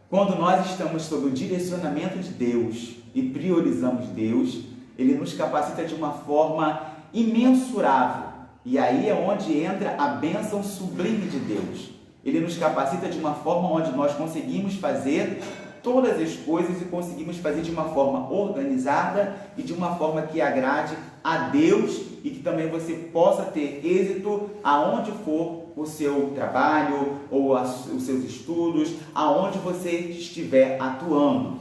Quando nós estamos sob o direcionamento de Deus e priorizamos Deus, Ele nos capacita de uma forma imensurável. E aí é onde entra a bênção sublime de Deus. Ele nos capacita de uma forma onde nós conseguimos fazer todas as coisas e conseguimos fazer de uma forma organizada e de uma forma que agrade a Deus e que também você possa ter êxito aonde for o seu trabalho ou os seus estudos, aonde você estiver atuando.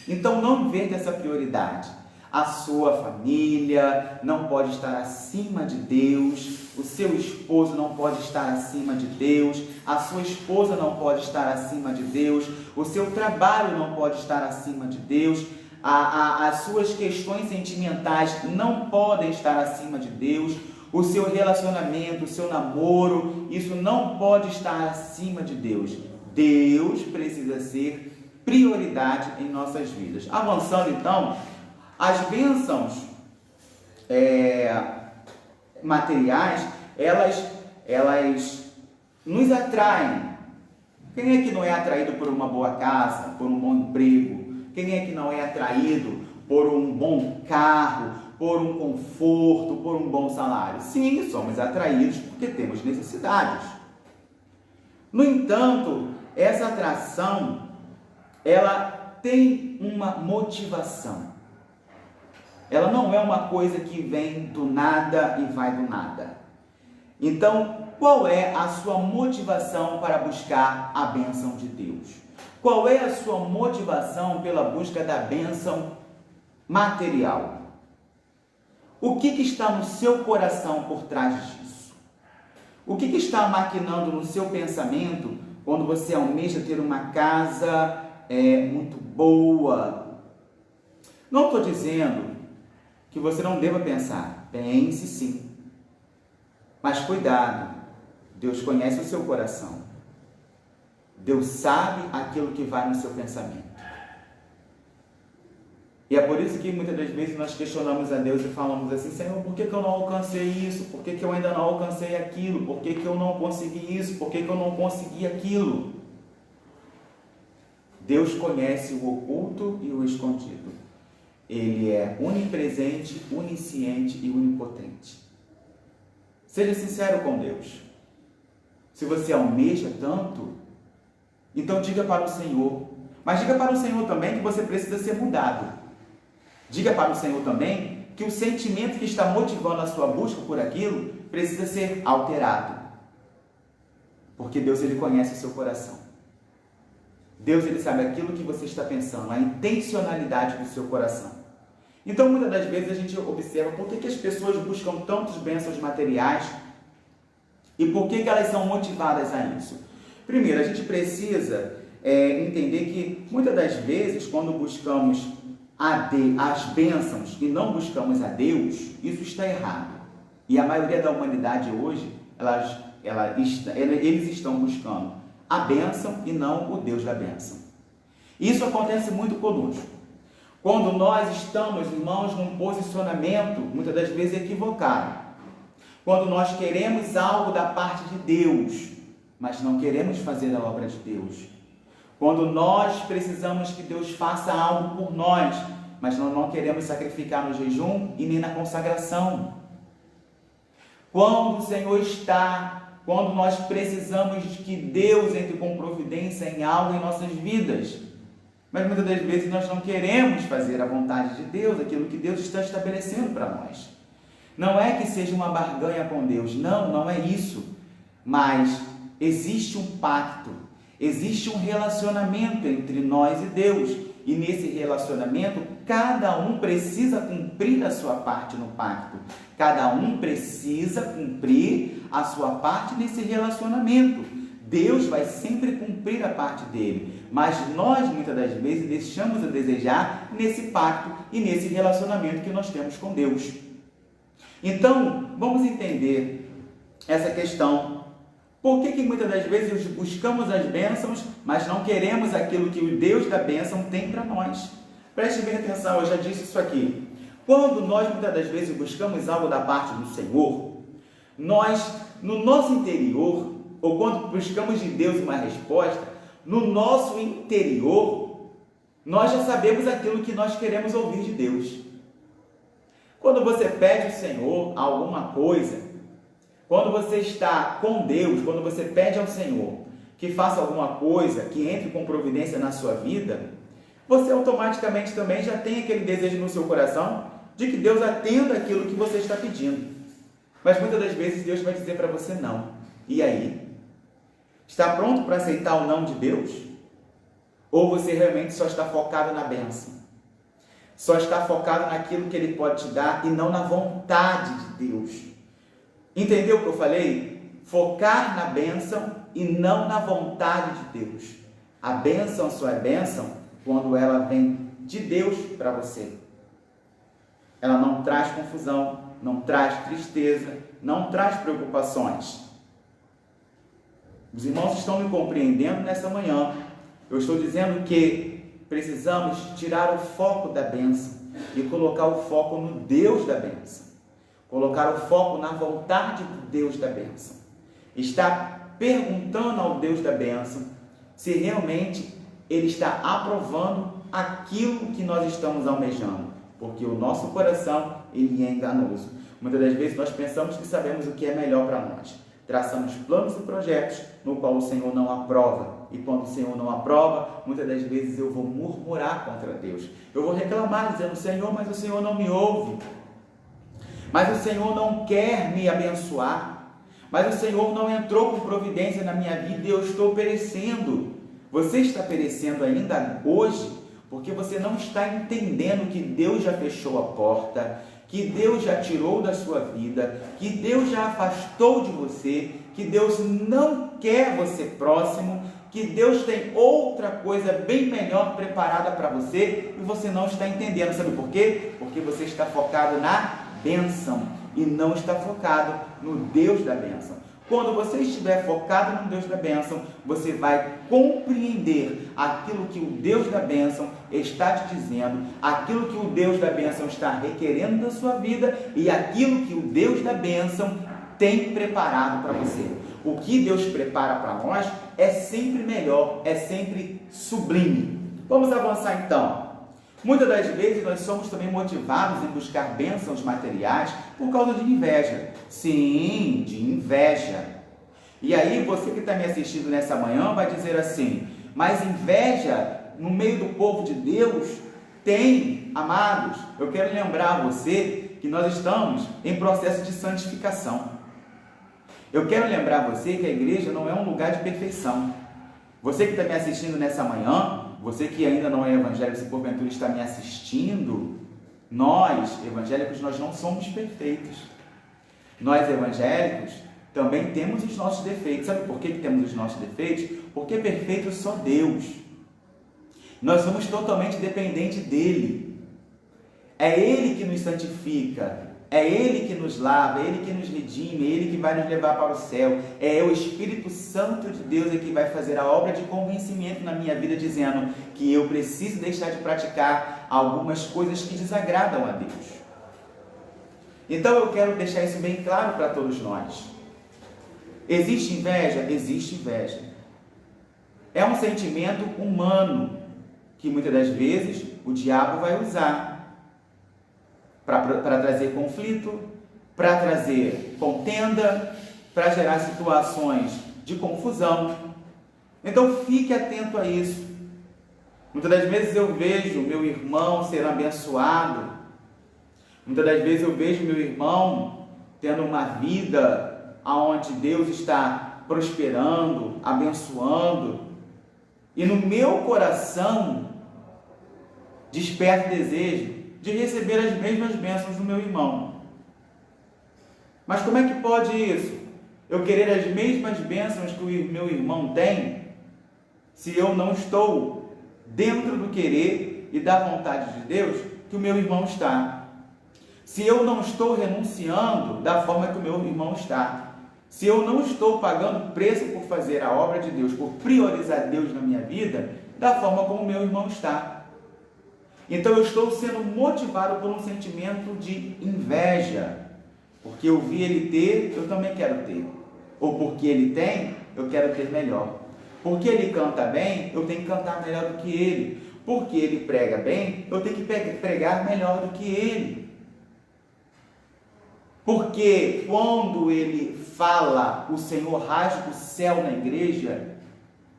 Então não inverta essa prioridade. A sua família não pode estar acima de Deus, o seu esposo não pode estar acima de Deus, a sua esposa não pode estar acima de Deus, o seu trabalho não pode estar acima de Deus, as suas questões sentimentais não podem estar acima de Deus, o seu relacionamento, o seu namoro, isso não pode estar acima de Deus. Deus precisa ser prioridade em nossas vidas. Avançando então, as bênçãos materiais, elas nos atraem. Quem é que não é atraído por uma boa casa, por um bom emprego? Quem é que não é atraído por um bom carro, por um conforto, por um bom salário? Sim, somos atraídos porque temos necessidades. No entanto, essa atração, ela tem uma motivação. Ela não é uma coisa que vem do nada e vai do nada. Então, qual é a sua motivação para buscar a bênção de Deus? Qual é a sua motivação pela busca da bênção material? O que está no seu coração por trás disso? O que está maquinando no seu pensamento quando você almeja ter uma casa muito boa? Não estou dizendo que você não deva pensar. Pense sim. Mas cuidado, Deus conhece o seu coração. Deus sabe aquilo que vai no seu pensamento. E é por isso que muitas das vezes nós questionamos a Deus e falamos assim: Senhor, por que eu não alcancei isso? Por que eu ainda não alcancei aquilo? Por que eu não consegui isso? Por que eu não consegui aquilo? Deus conhece o oculto e o escondido. Ele é onipresente, onisciente e onipotente. Seja sincero com Deus. Se você almeja tanto, então diga para o Senhor. Mas diga para o Senhor também que você precisa ser mudado. Diga para o Senhor também que o sentimento que está motivando a sua busca por aquilo precisa ser alterado. Porque Deus, Ele conhece o seu coração. Deus, Ele sabe aquilo que você está pensando, a intencionalidade do seu coração. Então, muitas das vezes a gente observa por que as pessoas buscam tantas bênçãos materiais e por que elas são motivadas a isso. Primeiro, a gente precisa entender que muitas das vezes, quando buscamos as bênçãos e não buscamos a Deus, isso está errado. E a maioria da humanidade hoje, eles estão buscando a bênção e não o Deus da bênção. Isso acontece muito conosco. Quando nós estamos, irmãos, num posicionamento, muitas das vezes equivocado. Quando nós queremos algo da parte de Deus, mas não queremos fazer a obra de Deus. Quando nós precisamos que Deus faça algo por nós, mas não queremos sacrificar no jejum e nem na consagração. Quando o Senhor quando nós precisamos que Deus entre com providência em algo em nossas vidas, mas muitas das vezes nós não queremos fazer a vontade de Deus, aquilo que Deus está estabelecendo para nós. Não é que seja uma barganha com Deus, não é isso. Mas existe um pacto, existe um relacionamento entre nós e Deus. E nesse relacionamento, cada um precisa cumprir a sua parte no pacto. Cada um precisa cumprir a sua parte nesse relacionamento. Deus vai sempre cumprir a parte dele. Mas nós, muitas das vezes, deixamos a desejar nesse pacto e nesse relacionamento que nós temos com Deus. Então, vamos entender essa questão Por que muitas das vezes buscamos as bênçãos, mas não queremos aquilo que o Deus da bênção tem para nós? Preste bem atenção, eu já disse isso aqui. Quando nós muitas das vezes buscamos algo da parte do Senhor, nós, no nosso interior, ou quando buscamos de Deus uma resposta, no nosso interior, nós já sabemos aquilo que nós queremos ouvir de Deus. Quando você pede ao Senhor alguma coisa, quando você está com Deus, quando você pede ao Senhor que faça alguma coisa, que entre com providência na sua vida, você automaticamente também já tem aquele desejo no seu coração de que Deus atenda aquilo que você está pedindo. Mas muitas das vezes Deus vai dizer para você não. E aí? Está pronto para aceitar o não de Deus? Ou você realmente só está focado na bênção? Só está focado naquilo que Ele pode te dar e não na vontade de Deus? Entendeu o que eu falei? Focar na bênção e não na vontade de Deus. A bênção só é bênção quando ela vem de Deus para você. Ela não traz confusão, não traz tristeza, não traz preocupações. Os irmãos estão me compreendendo nessa manhã. Eu estou dizendo que precisamos tirar o foco da bênção e colocar o foco no Deus da bênção. Colocar o foco na vontade do Deus da bênção. Está perguntando ao Deus da bênção se realmente Ele está aprovando aquilo que nós estamos almejando. Porque o nosso coração, ele é enganoso. Muitas das vezes nós pensamos que sabemos o que é melhor para nós. Traçamos planos e projetos no qual o Senhor não aprova. E quando o Senhor não aprova, muitas das vezes eu vou murmurar contra Deus. Eu vou reclamar dizendo, Senhor, mas o Senhor não me ouve. Mas o Senhor não quer me abençoar. Mas o Senhor não entrou com providência na minha vida e eu estou perecendo. Você está perecendo ainda hoje porque você não está entendendo que Deus já fechou a porta, que Deus já tirou da sua vida, que Deus já afastou de você, que Deus não quer você próximo, que Deus tem outra coisa bem melhor preparada para você e você não está entendendo. Sabe por quê? Porque você está focado na bênção e não está focado no Deus da bênção. Quando você estiver focado no Deus da bênção, você vai compreender aquilo que o Deus da bênção está te dizendo, aquilo que o Deus da bênção está requerendo da sua vida e aquilo que o Deus da bênção tem preparado para você. O que Deus prepara para nós é sempre melhor, é sempre sublime. Vamos avançar então. Muitas das vezes nós somos também motivados em buscar bênçãos materiais por causa de inveja. Sim, de inveja. E aí você que está me assistindo nessa manhã vai dizer assim, mas inveja no meio do povo de Deus tem, amados, eu quero lembrar você que nós estamos em processo de santificação. Eu quero lembrar você que a igreja não é um lugar de perfeição. Você que está me assistindo nessa manhã, você que ainda não é evangélico, se porventura está me assistindo, nós, evangélicos, nós não somos perfeitos. Nós, evangélicos, também temos os nossos defeitos. Sabe por que temos os nossos defeitos? Porque é perfeito só Deus. Nós somos totalmente dependentes dEle. É Ele que nos santifica. É Ele que nos lava, é Ele que nos redime, é Ele que vai nos levar para o céu. É o Espírito Santo de Deus que vai fazer a obra de convencimento na minha vida, dizendo que eu preciso deixar de praticar algumas coisas que desagradam a Deus. Então eu quero deixar isso bem claro para todos nós. Existe inveja? Existe inveja. É um sentimento humano que muitas das vezes o diabo vai usar para trazer conflito, para trazer contenda, para gerar situações de confusão. Então fique atento a isso. Muitas das vezes eu vejo meu irmão ser abençoado, muitas das vezes eu vejo meu irmão tendo uma vida onde Deus está prosperando, abençoando, e no meu coração desperta o desejo de receber as mesmas bênçãos do meu irmão. Mas como é que pode isso? Eu querer as mesmas bênçãos que o meu irmão tem, se eu não estou dentro do querer e da vontade de Deus que o meu irmão está. Se eu não estou renunciando da forma que o meu irmão está. se eu não estou pagando preço por fazer a obra de Deus, por priorizar Deus na minha vida, da forma como meu irmão está. Então eu estou sendo motivado por um sentimento de inveja, porque eu vi ele ter, eu também quero ter. Ou porque ele tem, eu quero ter melhor. Porque ele canta bem, eu tenho que cantar melhor do que ele. Porque ele prega bem, eu tenho que pregar melhor do que ele. Porque quando ele fala, o Senhor rasga o céu na igreja,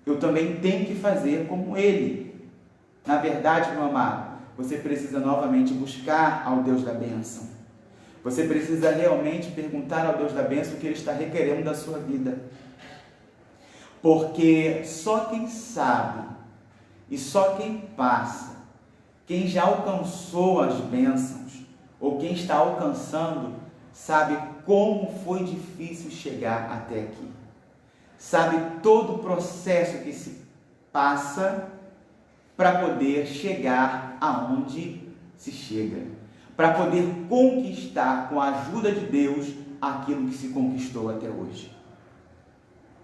eu também tenho que fazer como ele. Na verdade, meu amado, você precisa novamente buscar ao Deus da bênção. Você precisa realmente perguntar ao Deus da bênção o que Ele está requerendo da sua vida. Porque só quem sabe e só quem passa, quem já alcançou as bênçãos, ou quem está alcançando, sabe como foi difícil chegar até aqui. Sabe todo o processo que se passa para poder chegar aonde se chega. Para poder conquistar, com a ajuda de Deus, aquilo que se conquistou até hoje.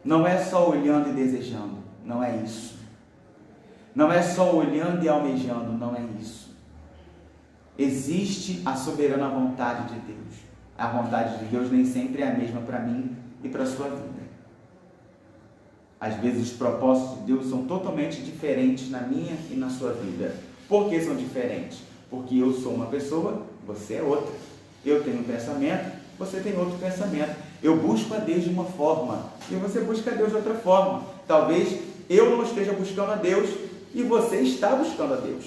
Não é só olhando e desejando, não é isso. Não é só olhando e almejando, não é isso. Existe a soberana vontade de Deus. A vontade de Deus nem sempre é a mesma para mim e para a sua vida. Às vezes os propósitos de Deus são totalmente diferentes na minha e na sua vida. Por que são diferentes? Porque eu sou uma pessoa, você é outra. Eu tenho um pensamento, você tem outro pensamento. Eu busco a Deus de uma forma e você busca a Deus de outra forma. Talvez eu não esteja buscando a Deus e você está buscando a Deus.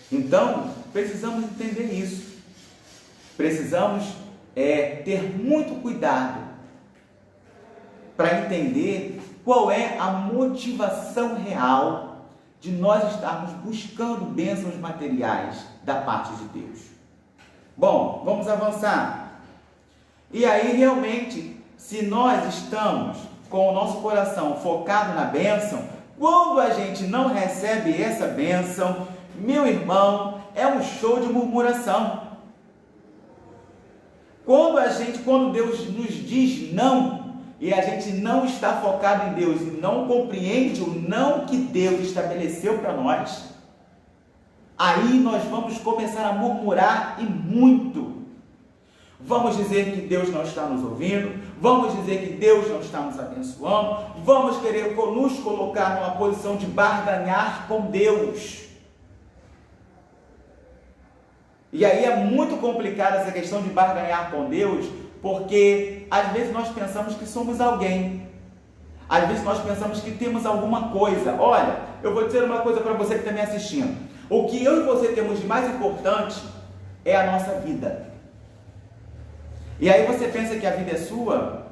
Então, precisamos entender isso. Precisamos ter muito cuidado para entender qual é a motivação real de nós estarmos buscando bênçãos materiais da parte de Deus. Bom, vamos avançar. E aí, realmente, se nós estamos com o nosso coração focado na bênção, quando a gente não recebe essa bênção, meu irmão, é um show de murmuração. Quando Deus nos diz não, e a gente não está focado em Deus e não compreende o não que Deus estabeleceu para nós, aí nós vamos começar a murmurar e muito. Vamos dizer que Deus não está nos ouvindo, vamos dizer que Deus não está nos abençoando, vamos querer nos colocar numa posição de barganhar com Deus. E aí é muito complicada essa questão de barganhar com Deus, porque às vezes nós pensamos que somos alguém. Às vezes nós pensamos que temos alguma coisa. Olha, eu vou dizer uma coisa para você que está me assistindo. O que eu e você temos de mais importante é a nossa vida. E aí você pensa que a vida é sua?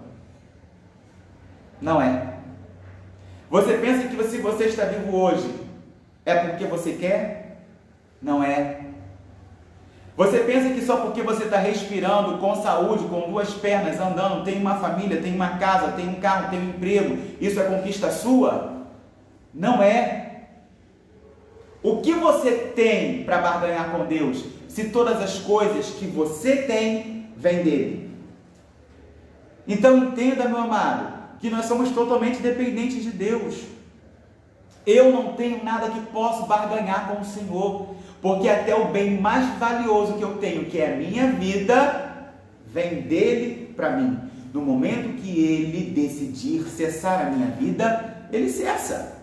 Não é. Você pensa que se você está vivo hoje, é porque você quer? Não é. Você pensa que só porque você está respirando, com saúde, com duas pernas, andando, tem uma família, tem uma casa, tem um carro, tem um emprego, isso é conquista sua? Não é. O que você tem para barganhar com Deus, se todas as coisas que você tem, vêm dele? Então entenda, meu amado, que nós somos totalmente dependentes de Deus. Eu não tenho nada que possa barganhar com o Senhor, porque até o bem mais valioso que eu tenho, que é a minha vida, vem dele para mim. No momento que ele decidir cessar a minha vida, ele cessa.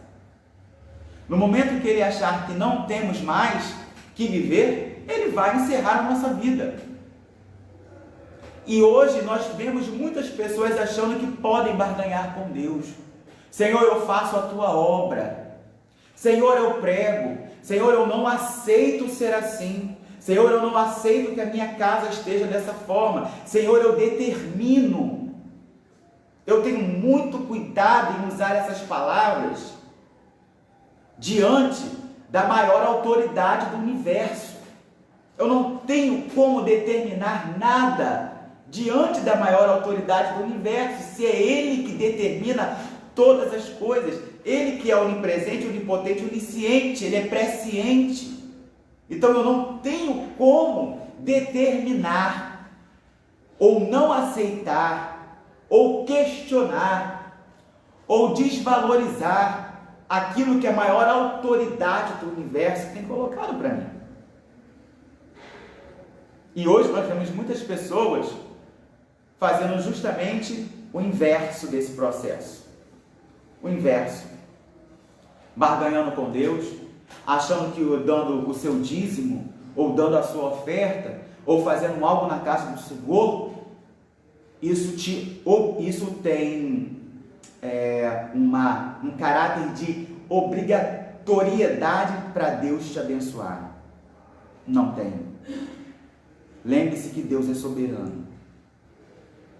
No momento que ele achar que não temos mais que viver, ele vai encerrar a nossa vida. E hoje nós vemos muitas pessoas achando que podem barganhar com Deus. Senhor, eu faço a tua obra. Senhor, eu prego. Senhor, eu não aceito ser assim. Senhor, eu não aceito que a minha casa esteja dessa forma. Senhor, eu determino. Eu tenho muito cuidado em usar essas palavras diante da maior autoridade do universo. Eu não tenho como determinar nada diante da maior autoridade do universo, se é Ele que determina todas as coisas. Ele que é onipresente, onipotente, onisciente, Ele é presciente. Então eu não tenho como determinar ou não aceitar ou questionar, ou desvalorizar aquilo que a maior autoridade do universo tem colocado para mim. E hoje nós vemos muitas pessoas fazendo justamente o inverso desse processo. O inverso. Barganhando com Deus, achando que dando o seu dízimo, ou dando a sua oferta, ou fazendo algo na casa do Senhor, isso tem um caráter de obrigatoriedade para Deus te abençoar. Não tem. Lembre-se que Deus é soberano.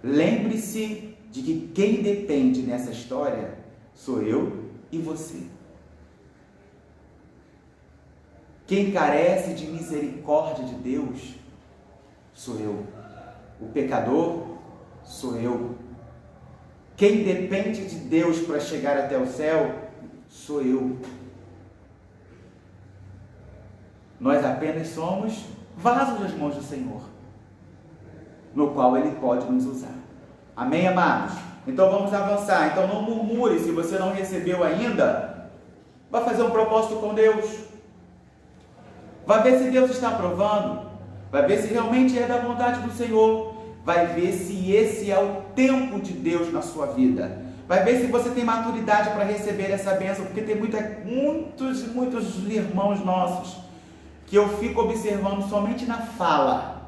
Lembre-se de que quem depende nessa história sou eu e você. Quem carece de misericórdia de Deus sou eu. O pecador sou eu. Quem depende de Deus para chegar até o céu sou eu. Nós apenas somos vasos nas mãos do Senhor, no qual Ele pode nos usar. Amém, amados? Então vamos avançar. Então não murmure, se você não recebeu ainda, vai fazer um propósito com Deus. Vai ver se Deus está aprovando, vai ver se realmente é da vontade do Senhor, vai ver se esse é o tempo de Deus na sua vida, vai ver se você tem maturidade para receber essa bênção, porque tem muitos irmãos nossos que eu fico observando somente na fala,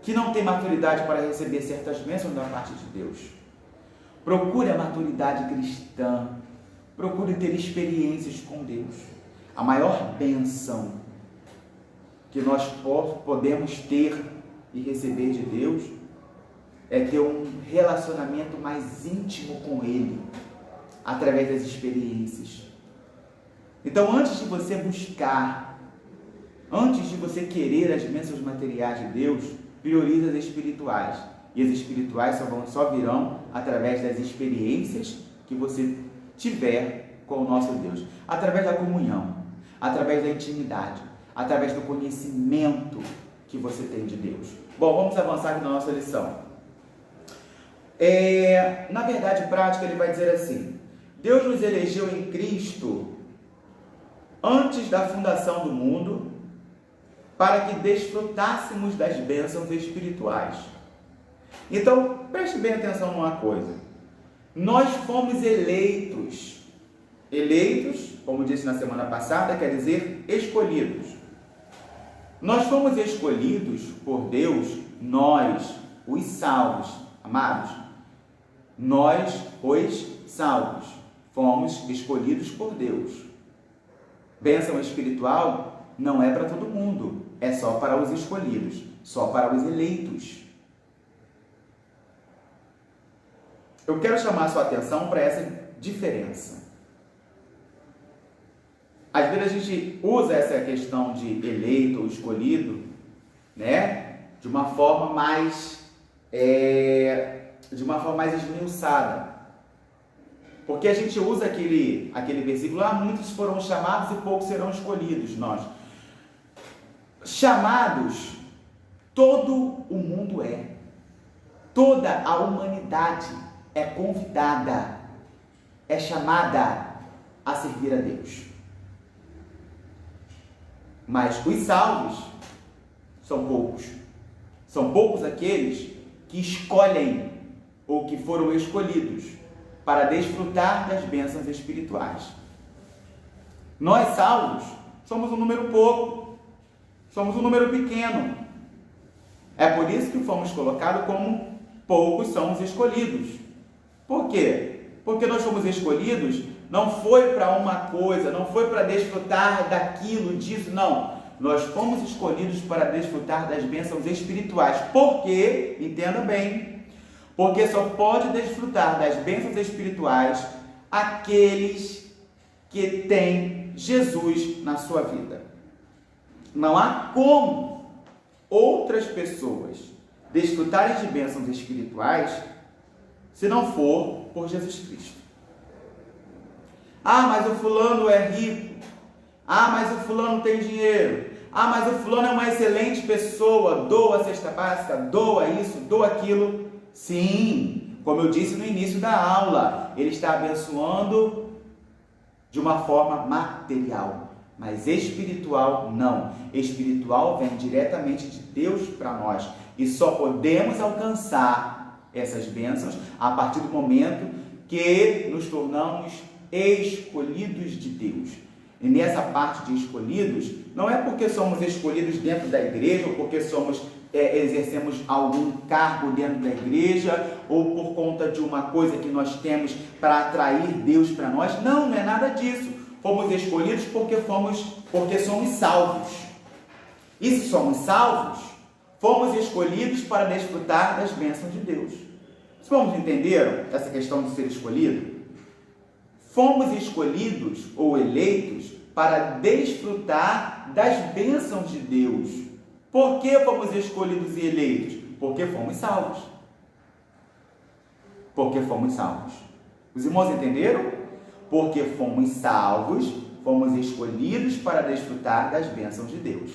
que não tem maturidade para receber certas bênçãos da parte de Deus. Procure a maturidade cristã, procure ter experiências com Deus. A maior bênção que nós podemos ter e receber de Deus é ter um relacionamento mais íntimo com Ele, através das experiências. Então, antes de você buscar, antes de você querer as bênçãos materiais de Deus, priorize as espirituais. E as espirituais só virão através das experiências que você tiver com o nosso Deus, através da comunhão, através da intimidade, através do conhecimento que você tem de Deus. Bom, vamos avançar aqui na nossa lição. Na verdade prática, ele vai dizer assim: Deus nos elegeu em Cristo antes da fundação do mundo, para que desfrutássemos das bênçãos espirituais. Então, preste bem atenção numa coisa. Nós fomos eleitos. Eleitos, como disse na semana passada, quer dizer escolhidos. Nós fomos escolhidos por Deus, nós, os salvos, amados. Nós, os salvos, fomos escolhidos por Deus. Bênção espiritual não é para todo mundo, é só para os escolhidos, só para os eleitos. Eu quero chamar a sua atenção para essa diferença. Às vezes a gente usa essa questão de eleito ou escolhido, né, de uma forma mais esmiuçada. Porque a gente usa aquele versículo, muitos foram chamados e poucos serão escolhidos. Nós, chamados, todo o mundo é. Toda a humanidade é convidada, é chamada a servir a Deus. Mas os salvos são poucos. São poucos aqueles que escolhem ou que foram escolhidos para desfrutar das bênçãos espirituais. Nós salvos somos um número pouco, somos um número pequeno. É por isso que fomos colocados como poucos são os escolhidos. Por quê? Porque nós fomos escolhidos, não foi para uma coisa, não foi para desfrutar daquilo, disso, não. Nós fomos escolhidos para desfrutar das bênçãos espirituais. Por quê? Entenda bem. Porque só pode desfrutar das bênçãos espirituais aqueles que têm Jesus na sua vida. Não há como outras pessoas desfrutarem de bênçãos espirituais se não for por Jesus Cristo. Mas o fulano é rico. Mas o fulano tem dinheiro. Ah, mas o fulano é uma excelente pessoa, doa a cesta básica, doa isso, doa aquilo. Sim, como eu disse no início da aula, ele está abençoando de uma forma material, mas espiritual não. Espiritual vem diretamente de Deus para nós e só podemos alcançar essas bênçãos a partir do momento que nos tornamos escolhidos de Deus. E nessa parte de escolhidos, não é porque somos escolhidos dentro da igreja, ou porque exercemos algum cargo dentro da igreja, ou por conta de uma coisa que nós temos para atrair Deus para nós. Não, não é nada disso. Fomos escolhidos porque somos salvos. E se somos salvos, fomos escolhidos para desfrutar das bênçãos de Deus. Vocês vamos entender essa questão de ser escolhido? Fomos escolhidos ou eleitos para desfrutar das bênçãos de Deus. Por que fomos escolhidos e eleitos? Porque fomos salvos. Porque fomos salvos. Os irmãos entenderam? Porque fomos salvos, fomos escolhidos para desfrutar das bênçãos de Deus.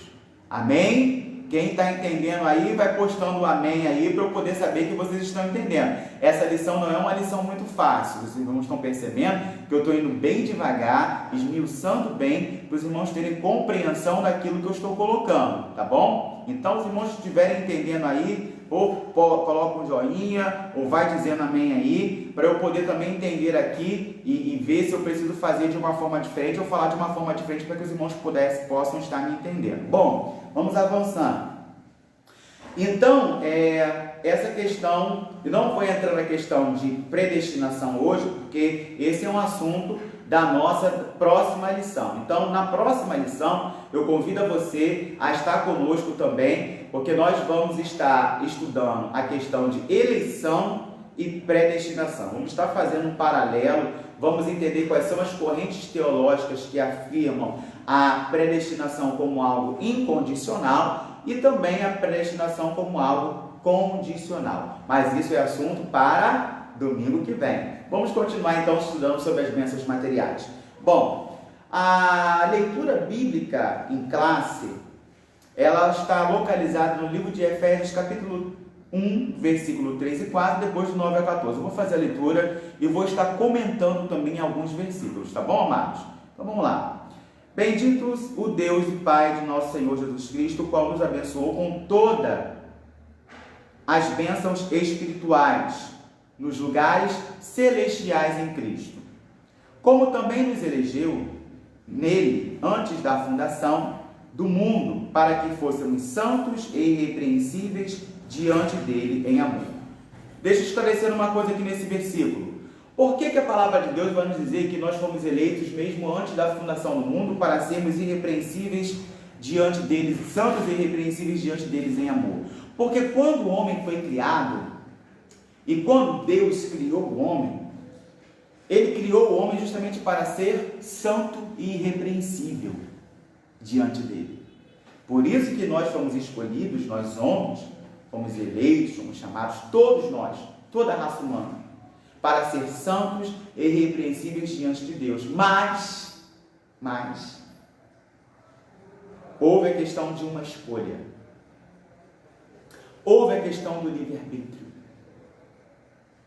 Amém? Quem está entendendo aí, vai postando um amém aí para eu poder saber que vocês estão entendendo. Essa lição não é uma lição muito fácil. Os irmãos estão percebendo que eu estou indo bem devagar, esmiuçando bem, para os irmãos terem compreensão daquilo que eu estou colocando, tá bom? Então, os irmãos estiverem entendendo aí, ou coloca um joinha, ou vai dizendo amém aí, para eu poder também entender aqui e ver se eu preciso fazer de uma forma diferente ou falar de uma forma diferente para que os irmãos possam estar me entendendo. Bom, vamos avançando. Então, essa questão, eu não vou entrar na questão de predestinação hoje, porque esse é um assunto da nossa próxima lição. Então, na próxima lição, eu convido a você a estar conosco também, porque nós vamos estar estudando a questão de eleição e predestinação. Vamos estar fazendo um paralelo, vamos entender quais são as correntes teológicas que afirmam a predestinação como algo incondicional e também a predestinação como algo condicional. Mas isso é assunto para domingo que vem. Vamos continuar então estudando sobre as bênçãos materiais. Bom, a leitura bíblica em classe, ela está localizada no livro de Efésios, capítulo 1, versículo 3 e 4, depois do 9 a 14. Eu vou fazer a leitura e vou estar comentando também alguns versículos, tá bom, amados? Então vamos lá. Bendito o Deus e Pai de nosso Senhor Jesus Cristo, o qual nos abençoou com todas as bênçãos espirituais nos lugares celestiais em Cristo, como também nos elegeu nele antes da fundação do mundo, para que fôssemos santos e irrepreensíveis diante dele em amor. Deixa eu esclarecer uma coisa aqui nesse versículo. Por que a palavra de Deus vai nos dizer que nós fomos eleitos mesmo antes da fundação do mundo para sermos irrepreensíveis diante deles, santos e irrepreensíveis diante deles em amor? Porque quando o homem foi criado, e quando Deus criou o homem, Ele criou o homem justamente para ser santo e irrepreensível diante dele. Por isso que nós fomos escolhidos, nós homens, fomos eleitos, fomos chamados, todos nós, toda a raça humana, para ser santos e irrepreensíveis diante de Deus. Mas, houve a questão de uma escolha. Houve a questão do livre-arbítrio.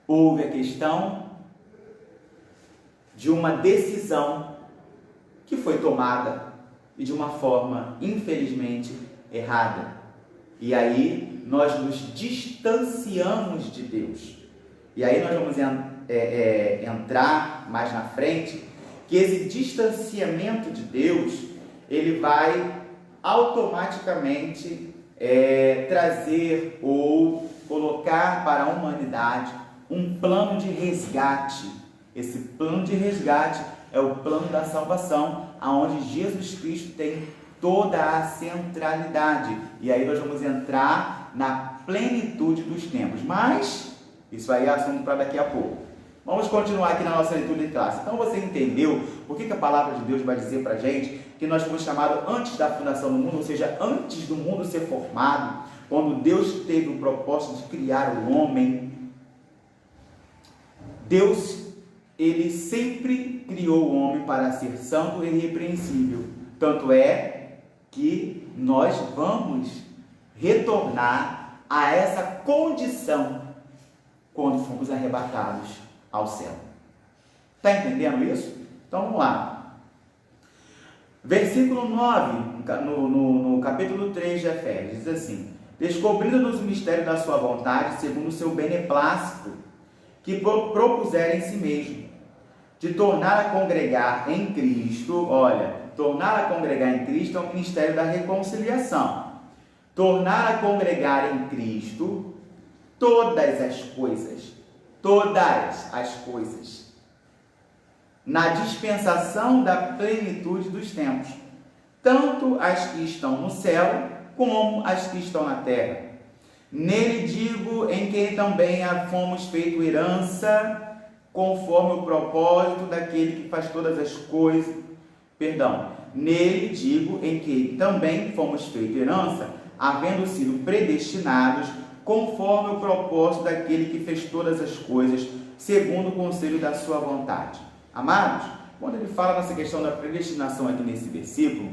Houve a questão de uma decisão que foi tomada e de uma forma, infelizmente, errada. E aí nós nos distanciamos de Deus. E aí nós vamos entrar mais na frente, que esse distanciamento de Deus, ele vai automaticamente trazer ou colocar para a humanidade um plano de resgate. Esse plano de resgate é o plano da salvação, aonde Jesus Cristo tem toda a centralidade. E aí nós vamos entrar na plenitude dos tempos. Mas isso aí é assunto para daqui a pouco. Vamos continuar aqui na nossa leitura de classe. Então você entendeu por que a palavra de Deus vai dizer para a gente que nós fomos chamados antes da fundação do mundo, ou seja, antes do mundo ser formado, quando Deus teve o propósito de criar o homem. Deus, ele sempre criou o homem para ser santo e irrepreensível. Tanto é que nós vamos retornar a essa condição quando formos arrebatados ao céu. Está entendendo isso? Então vamos lá. Versículo 9, no capítulo 3 de Efésios, diz assim: descobrindo-nos o mistério da sua vontade, segundo o seu beneplácito, que propuseram em si mesmo, de tornar a congregar em Cristo. Olha, tornar a congregar em Cristo é o ministério da reconciliação. Tornar a congregar em Cristo todas as coisas, na dispensação da plenitude dos tempos, tanto as que estão no céu, como as que estão na terra. Nele digo, em quem também fomos feito herança, conforme o propósito daquele que faz todas as coisas. Nele digo, em que também fomos feito herança, havendo sido predestinados, conforme o propósito daquele que fez todas as coisas, segundo o conselho da sua vontade. Amados, quando ele fala nessa questão da predestinação aqui nesse versículo,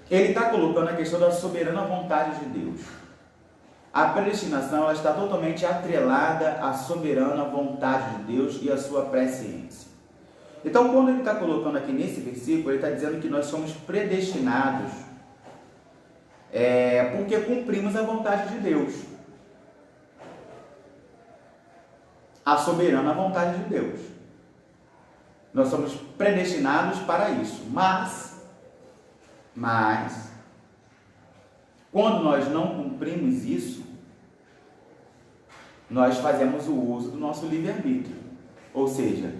ele está colocando a questão da soberana vontade de Deus. A predestinação ela está totalmente atrelada à soberana vontade de Deus e à sua presciência. Então, quando ele está colocando aqui nesse versículo, ele está dizendo que nós somos predestinados porque cumprimos a vontade de Deus. A soberana vontade de Deus. Nós somos predestinados para isso. Mas, quando nós não cumprimos isso, nós fazemos o uso do nosso livre-arbítrio. Ou seja,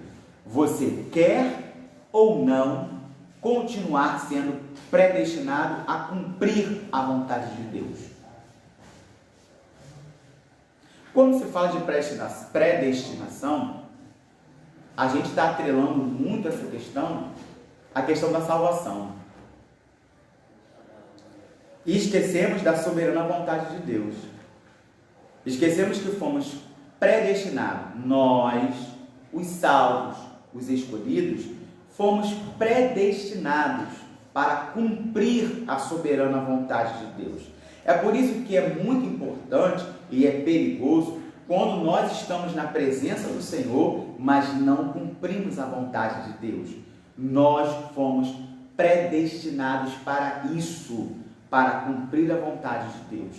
você quer ou não continuar sendo predestinado a cumprir a vontade de Deus. Quando se fala de predestinação, a gente está atrelando muito essa questão à questão da salvação. E esquecemos da soberana vontade de Deus. Esquecemos que fomos predestinados. Nós, os salvos, os escolhidos, fomos predestinados para cumprir a soberana vontade de Deus. É por isso que é muito importante e é perigoso quando nós estamos na presença do Senhor, mas não cumprimos a vontade de Deus. Nós fomos predestinados para isso, para cumprir a vontade de Deus,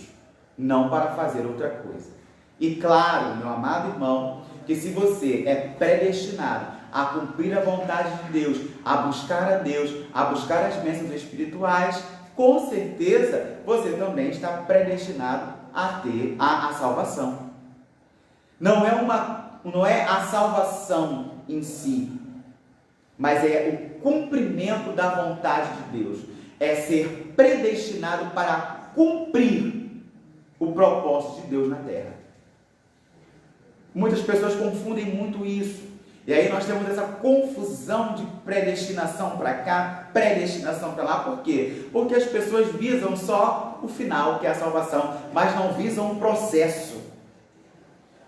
não para fazer outra coisa. E claro, meu amado irmão, que se você é predestinado a cumprir a vontade de Deus, a buscar a Deus, a buscar as bênçãos espirituais, com certeza você também está predestinado a ter a salvação. Não é a salvação em si, mas é o cumprimento da vontade de Deus. É ser predestinado para cumprir o propósito de Deus na terra. Muitas pessoas confundem muito isso. E aí nós temos essa confusão de predestinação para cá, predestinação para lá. Por quê? Porque as pessoas visam só o final, que é a salvação, mas não visam o processo.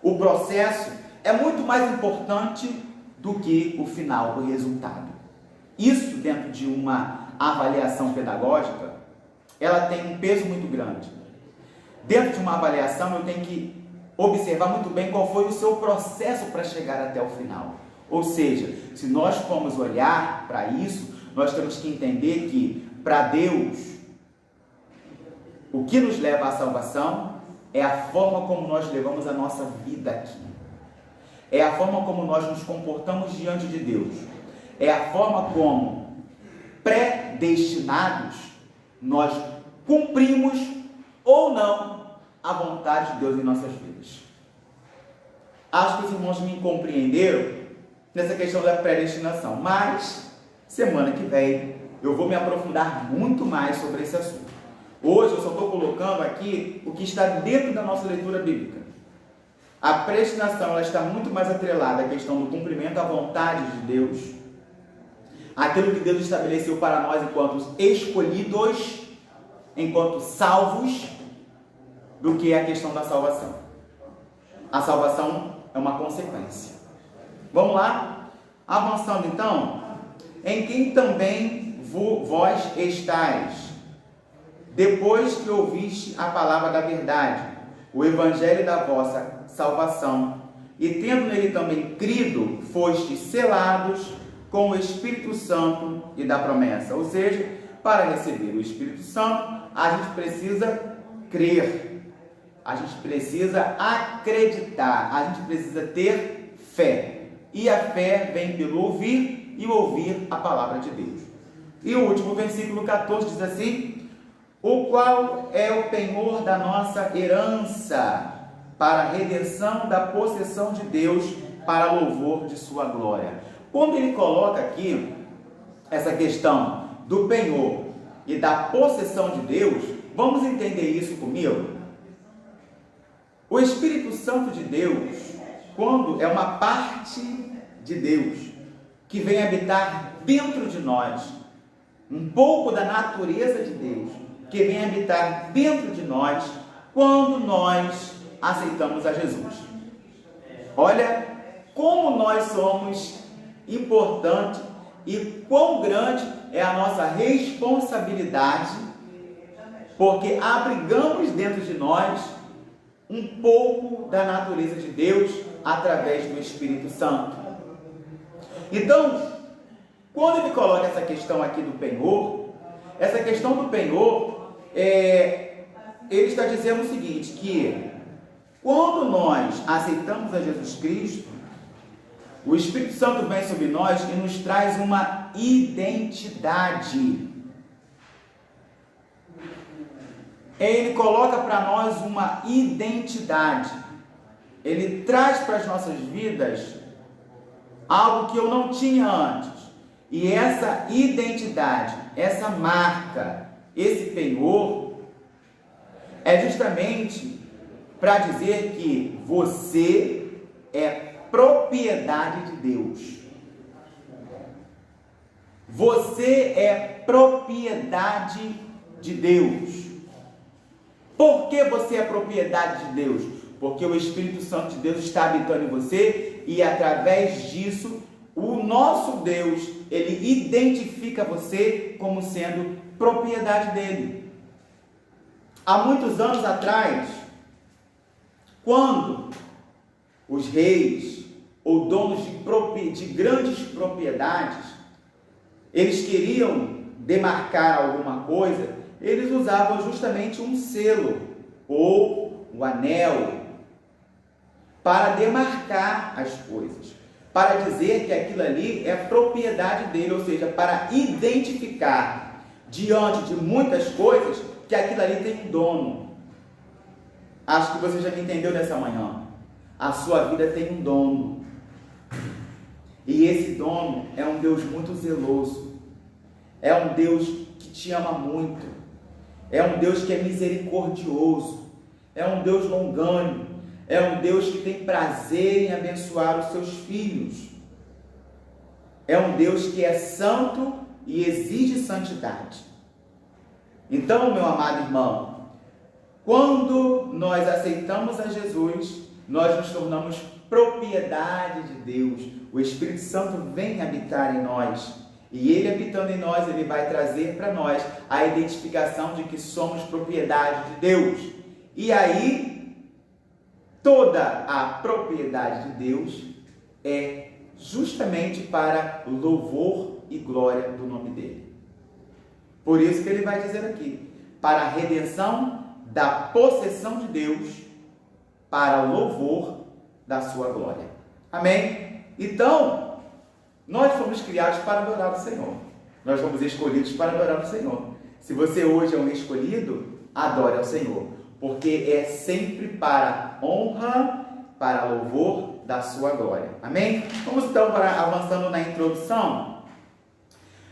O processo é muito mais importante do que o final, o resultado. Isso, dentro de uma avaliação pedagógica, ela tem um peso muito grande. Dentro de uma avaliação, eu tenho que observar muito bem qual foi o seu processo para chegar até o final. Ou seja, se nós formos olhar para isso, nós temos que entender que, para Deus, o que nos leva à salvação é a forma como nós levamos a nossa vida aqui. É a forma como nós nos comportamos diante de Deus. É a forma como, predestinados, nós cumprimos ou não a vontade de Deus em nossas vidas. Acho que os irmãos me compreenderam nessa questão da predestinação, mas semana que vem eu vou me aprofundar muito mais sobre esse assunto. Hoje eu só estou colocando aqui o que está dentro da nossa leitura bíblica. A predestinação ela está muito mais atrelada à questão do cumprimento à vontade de Deus, aquilo que Deus estabeleceu para nós enquanto escolhidos, enquanto salvos, do que a questão da salvação. A salvação é uma consequência. Vamos lá? Avançando então, em quem também vós estáis, depois que ouviste a palavra da verdade, o evangelho da vossa salvação, e tendo nele também crido, fostes selados com o Espírito Santo e da promessa. Ou seja, para receber o Espírito Santo, a gente precisa crer, a gente precisa acreditar, a gente precisa ter fé. E a fé vem pelo ouvir e ouvir a palavra de Deus. E o último versículo 14 diz assim: o qual é o penhor da nossa herança, para a redenção da possessão de Deus, para louvor de sua glória. Quando ele coloca aqui essa questão do penhor e da possessão de Deus, vamos entender isso comigo? O Espírito Santo de Deus, quando é uma parte de Deus que vem habitar dentro de nós, um pouco da natureza de Deus que vem habitar dentro de nós, quando nós aceitamos a Jesus. Olha como nós somos importantes e quão grande é a nossa responsabilidade, porque abrigamos dentro de nós um pouco da natureza de Deus através do Espírito Santo. Então, quando ele coloca essa questão aqui do penhor, essa questão do penhor, ele está dizendo o seguinte, que quando nós aceitamos a Jesus Cristo, o Espírito Santo vem sobre nós e nos traz uma identidade. Ele coloca para nós uma identidade. Ele traz para as nossas vidas algo que eu não tinha antes. E essa identidade, essa marca, esse penhor, é justamente para dizer que você é propriedade de Deus. Você é propriedade de Deus. Por que você é propriedade de Deus? Porque o Espírito Santo de Deus está habitando em você e através disso, o nosso Deus, ele identifica você como sendo propriedade dele. Há muitos anos atrás, quando os reis ou donos de grandes propriedades, eles queriam demarcar alguma coisa, eles usavam justamente um selo ou um anel para demarcar as coisas, para dizer que aquilo ali é propriedade dele, ou seja, para identificar diante de muitas coisas que aquilo ali tem um dono. Acho que você já me entendeu nessa manhã. A sua vida tem um dono. E esse dono é um Deus muito zeloso. É um Deus que te ama muito. É um Deus que é misericordioso. É um Deus longânimo. É um Deus que tem prazer em abençoar os seus filhos. É um Deus que é santo e exige santidade. Então, meu amado irmão, quando nós aceitamos a Jesus, nós nos tornamos propriedade de Deus. O Espírito Santo vem habitar em nós. E ele habitando em nós, ele vai trazer para nós a identificação de que somos propriedade de Deus. E aí, toda a propriedade de Deus é justamente para louvor e glória do nome dele. Por isso que ele vai dizer aqui, para a redenção da possessão de Deus, para louvor da sua glória. Amém? Então, nós fomos criados para adorar o Senhor. Nós fomos escolhidos para adorar o Senhor. Se você hoje é um escolhido, adore ao Senhor, porque é sempre para honra, para louvor da sua glória. Amém? Vamos então avançando na introdução.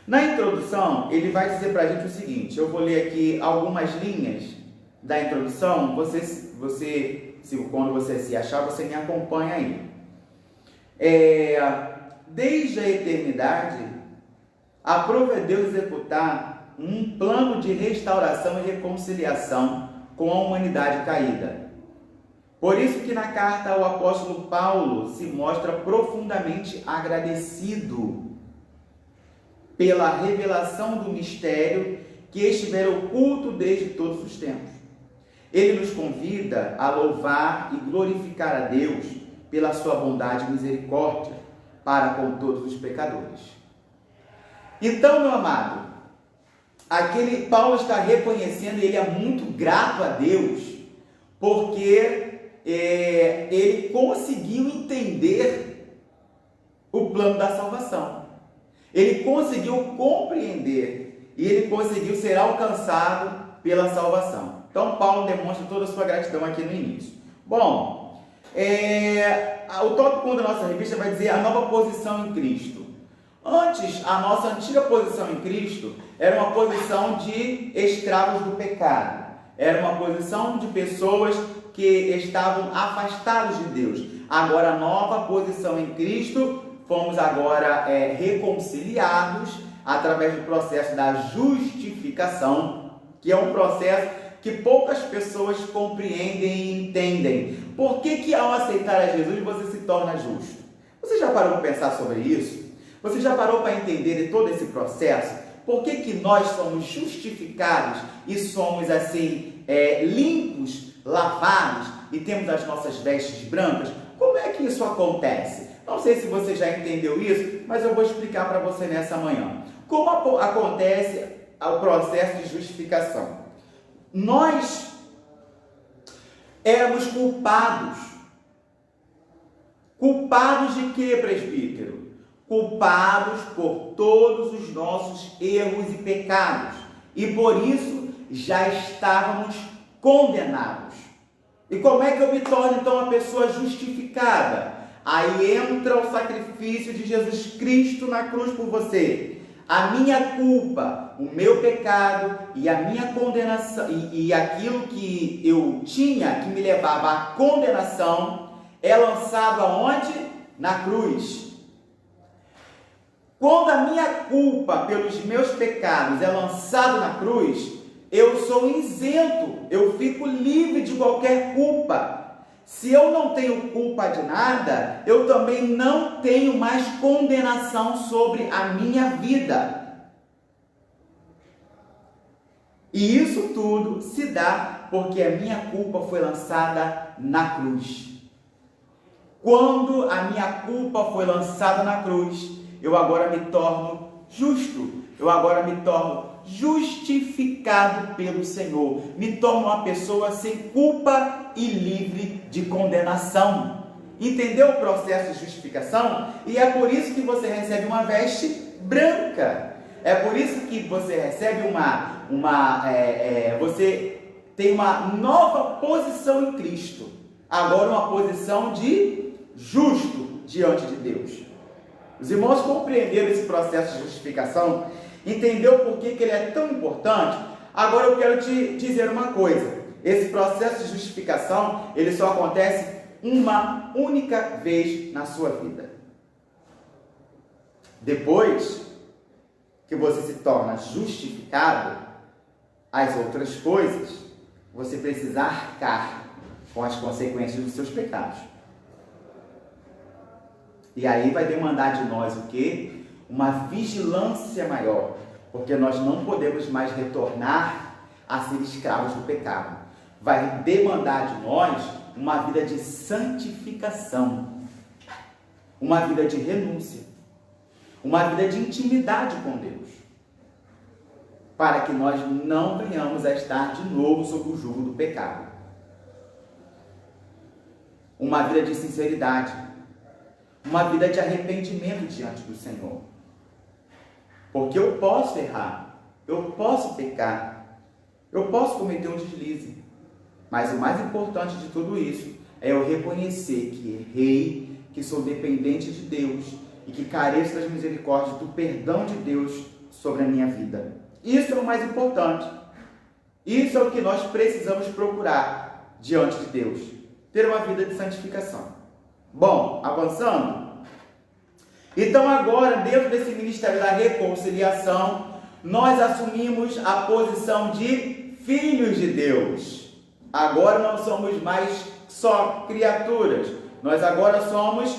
Na introdução, ele vai dizer para a gente o seguinte, eu vou ler aqui algumas linhas da introdução, quando você se achar, você me acompanha aí. Desde a eternidade, aprove Deus executar um plano de restauração e reconciliação com a humanidade caída. Por isso que na carta o apóstolo Paulo se mostra profundamente agradecido pela revelação do mistério que estiver oculto desde todos os tempos. Ele nos convida a louvar e glorificar a Deus pela sua bondade e misericórdia para com todos os pecadores. Então, meu amado, Paulo está reconhecendo, ele é muito grato a Deus, porque ele conseguiu entender o plano da salvação. Ele conseguiu compreender e ele conseguiu ser alcançado pela salvação. Então, Paulo demonstra toda a sua gratidão aqui no início. Bom, o tópico 1 da nossa revista vai dizer a nova posição em Cristo. Antes, a nossa antiga posição em Cristo era uma posição de escravos do pecado. Era uma posição de pessoas que estavam afastados de Deus. Agora, a nova posição em Cristo, fomos agora reconciliados através do processo da justificação, que é um processo que poucas pessoas compreendem e entendem. Por que ao aceitar a Jesus você se torna justo? Você já parou para pensar sobre isso? Você já parou para entender todo esse processo? Por que nós somos justificados e somos assim limpos, lavados e temos as nossas vestes brancas? Como é que isso acontece? Não sei se você já entendeu isso, mas eu vou explicar para você nessa manhã. Como acontece o processo de justificação? Nós éramos culpados. Culpados de quê, presbítero? Culpados por todos os nossos erros e pecados. E por isso já estávamos condenados. E como é que eu me torno então uma pessoa justificada? Aí entra o sacrifício de Jesus Cristo na cruz por você. A minha culpa, o meu pecado e a minha condenação, e aquilo que eu tinha que me levava à condenação, é lançado aonde? Na cruz. Quando a minha culpa pelos meus pecados é lançado na cruz, eu sou isento, eu fico livre de qualquer culpa. Se eu não tenho culpa de nada, eu também não tenho mais condenação sobre a minha vida. E isso tudo se dá porque a minha culpa foi lançada na cruz. Quando a minha culpa foi lançada na cruz, eu agora me torno justo, eu agora me torno justificado pelo Senhor, me torno uma pessoa sem culpa e livre de condenação. Entendeu o processo de justificação? E é por isso que você recebe uma veste branca. É por isso que você recebe você tem uma nova posição em Cristo. Agora uma posição de justo diante de Deus. Os irmãos compreenderam esse processo de justificação? Entendeu por que ele é tão importante? Agora eu quero te dizer uma coisa. Esse processo de justificação, ele só acontece uma única vez na sua vida. Depois que você se torna justificado, as outras coisas, você precisa arcar com as consequências dos seus pecados. E aí vai demandar de nós o quê? Uma vigilância maior, porque nós não podemos mais retornar a ser escravos do pecado. Vai demandar de nós uma vida de santificação, uma vida de renúncia, uma vida de intimidade com Deus, para que nós não venhamos a estar de novo sob o jugo do pecado. Uma vida de sinceridade, uma vida de arrependimento diante do Senhor. Porque eu posso errar, eu posso pecar, eu posso cometer um deslize. Mas o mais importante de tudo isso é eu reconhecer que errei, que sou dependente de Deus e que careço das misericórdias, do perdão de Deus sobre a minha vida. Isso é o mais importante. Isso é o que nós precisamos procurar diante de Deus. Ter uma vida de santificação. Bom, avançando. Então agora, dentro desse ministério da reconciliação, nós assumimos a posição de filhos de Deus. Agora não somos mais só criaturas, nós agora somos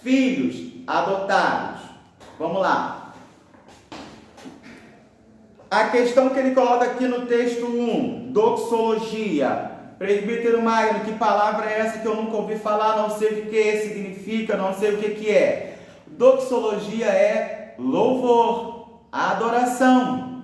filhos adotados. Vamos lá. A questão que ele coloca aqui no texto 1, doxologia. Presbítero Magno, que palavra é essa que eu nunca ouvi falar, não sei o que significa, não sei o que é. Doxologia é louvor, adoração,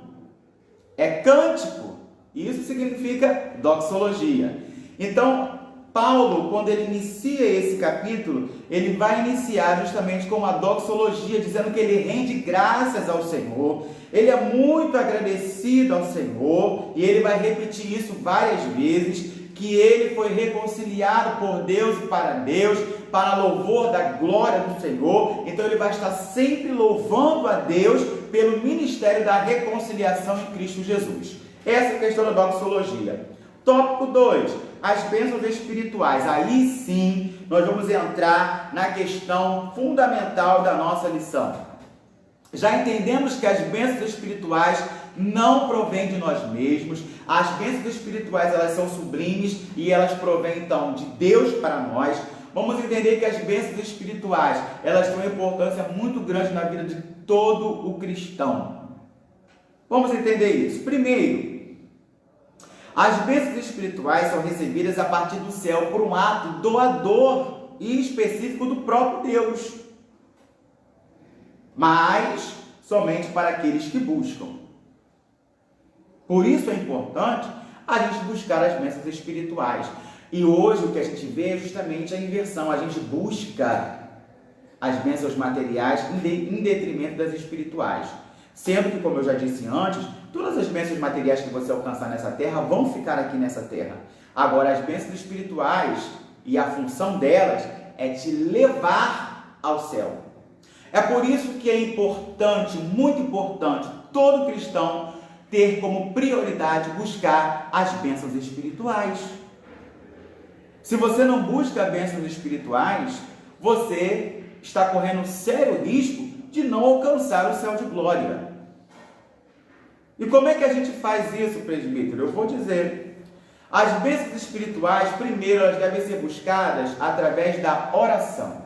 é cântico. Isso significa doxologia. Então, Paulo, quando ele inicia esse capítulo, ele vai iniciar justamente com uma doxologia, dizendo que ele rende graças ao Senhor, ele é muito agradecido ao Senhor, e ele vai repetir isso várias vezes, que ele foi reconciliado por Deus e para louvor da glória do Senhor. Então ele vai estar sempre louvando a Deus pelo ministério da reconciliação em Cristo Jesus. Essa é a questão da doxologia. Tópico 2, as bênçãos espirituais. Aí sim, nós vamos entrar na questão fundamental da nossa lição. Já entendemos que as bênçãos espirituais não provêm de nós mesmos. As bênçãos espirituais, elas são sublimes e elas provêm, então, de Deus para nós. Vamos entender que as bênçãos espirituais, elas têm uma importância muito grande na vida de todo o cristão. Vamos entender isso. Primeiro, as bênçãos espirituais são recebidas a partir do céu por um ato doador e específico do próprio Deus, mas somente para aqueles que buscam. Por isso é importante a gente buscar as bênçãos espirituais. E hoje o que a gente vê é justamente a inversão. A gente busca as bênçãos materiais em detrimento das espirituais. Sendo que, como eu já disse antes, todas as bênçãos materiais que você alcançar nessa terra vão ficar aqui nessa terra. Agora, as bênçãos espirituais e a função delas é te levar ao céu. É por isso que é importante, muito importante, todo cristão ter como prioridade buscar as bênçãos espirituais. Se você não busca bênçãos espirituais, você está correndo sério risco de não alcançar o céu de glória. E como é que a gente faz isso, presbítero? Eu vou dizer. As bênçãos espirituais, primeiro, elas devem ser buscadas através da oração.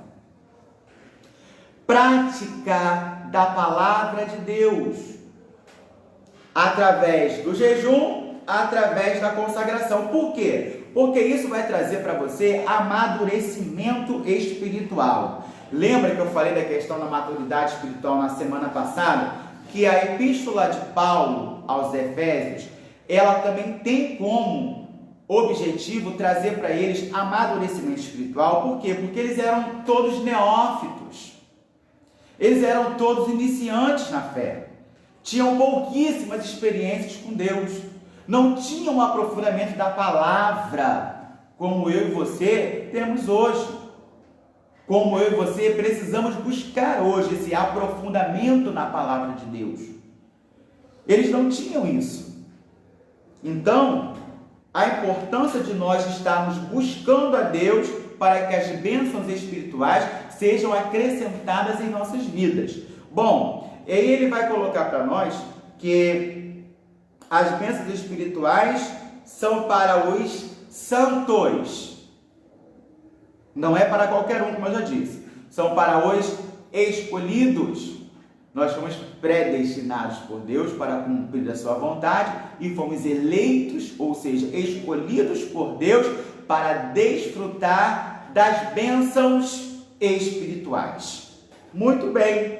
Prática da palavra de Deus. Através do jejum, através da consagração. Por quê? Porque isso vai trazer para você amadurecimento espiritual. Lembra que eu falei da questão da maturidade espiritual na semana passada? Que a epístola de Paulo aos Efésios, ela também tem como objetivo trazer para eles amadurecimento espiritual. Por quê? Porque eles eram todos neófitos. Eles eram todos iniciantes na fé. Tinham pouquíssimas experiências com Deus. Não tinham um aprofundamento da palavra, como eu e você temos hoje. Como eu e você precisamos buscar hoje esse aprofundamento na palavra de Deus. Eles não tinham isso. Então, a importância de nós estarmos buscando a Deus para que as bênçãos espirituais sejam acrescentadas em nossas vidas. Bom, e aí ele vai colocar para nós que as bênçãos espirituais são para os santos. Não é para qualquer um, como eu já disse. São para os escolhidos. Nós fomos predestinados por Deus para cumprir a sua vontade e fomos eleitos, ou seja, escolhidos por Deus para desfrutar das bênçãos espirituais. Muito bem.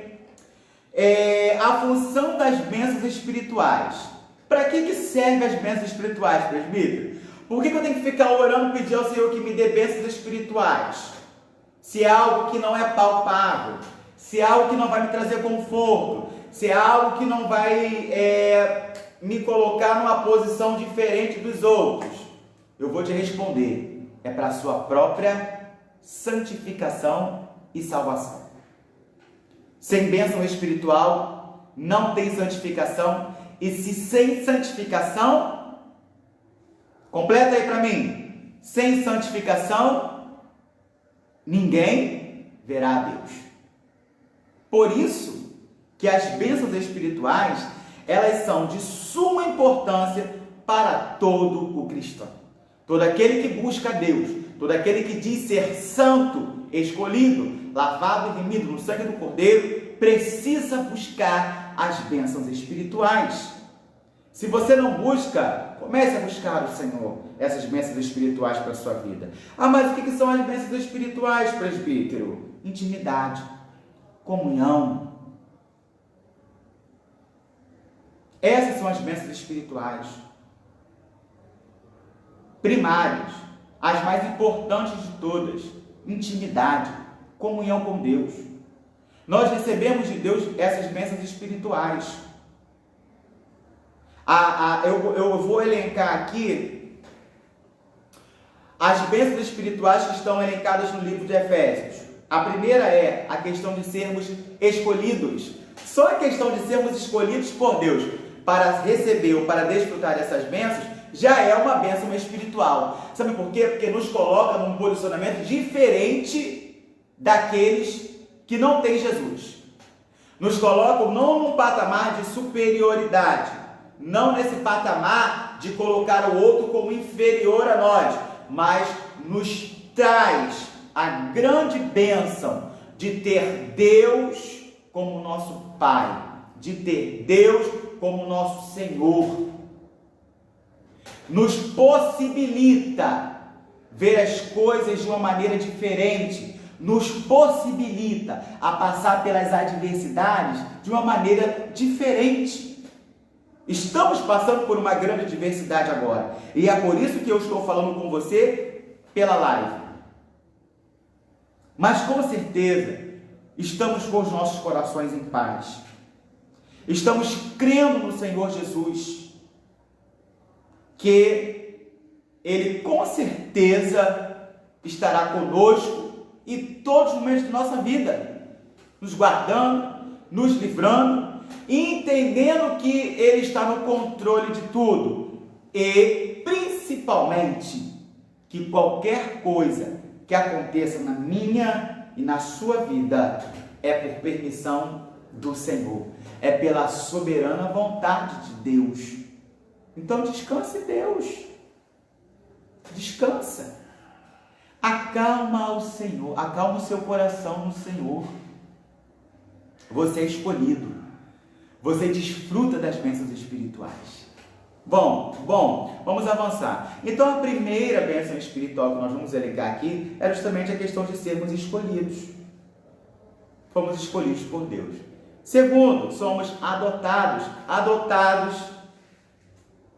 A função das bênçãos espirituais. Para que servem as bênçãos espirituais, presbítero? Por que eu tenho que ficar orando e pedir ao Senhor que me dê bênçãos espirituais? Se é algo que não é palpável, se é algo que não vai me trazer conforto, se é algo que não vai me colocar numa posição diferente dos outros, eu vou te responder, é para a sua própria santificação e salvação. Sem bênção espiritual, não tem santificação, e se sem santificação, completa aí para mim, sem santificação, ninguém verá a Deus. Por isso que as bênçãos espirituais, elas são de suma importância para todo o cristão. Todo aquele que busca a Deus, todo aquele que diz ser santo, escolhido, lavado e remido no sangue do Cordeiro, precisa buscar as bênçãos espirituais. Se você não busca, comece a buscar o Senhor, essas bênçãos espirituais para a sua vida. Ah, mas o que são as bênçãos espirituais, presbítero? Intimidade, comunhão. Essas são as bênçãos espirituais primárias, as mais importantes de todas. Intimidade, comunhão com Deus. Nós recebemos de Deus essas bênçãos espirituais. Eu vou elencar aqui as bênçãos espirituais que estão elencadas no livro de Efésios. A primeira é a questão de sermos escolhidos. Só a questão de sermos escolhidos por Deus para receber ou para desfrutar dessas bênçãos já é uma bênção espiritual. Sabe por quê? Porque nos coloca num posicionamento diferente daqueles que não têm Jesus. Nos colocam não num patamar de superioridade, não nesse patamar de colocar o outro como inferior a nós, mas nos traz a grande bênção de ter Deus como nosso Pai, de ter Deus como nosso Senhor. Nos possibilita ver as coisas de uma maneira diferente, nos possibilita a passar pelas adversidades de uma maneira diferente. Estamos passando por uma grande adversidade agora, e é por isso que eu estou falando com você pela live. Mas com certeza, estamos com os nossos corações em paz. Estamos crendo no Senhor Jesus, que Ele com certeza estará conosco em todos os momentos da nossa vida, nos guardando, nos livrando, entendendo que Ele está no controle de tudo e principalmente que qualquer coisa que aconteça na minha e na sua vida é por permissão do Senhor, é pela soberana vontade de Deus. Então descanse em Deus, descansa, acalma o Senhor, acalma o seu coração no Senhor. Você é escolhido, você desfruta das bênçãos espirituais. Bom, vamos avançar. Então a primeira bênção espiritual que nós vamos elencar aqui é justamente a questão de sermos escolhidos. Fomos escolhidos por Deus. Segundo, somos adotados. Adotados.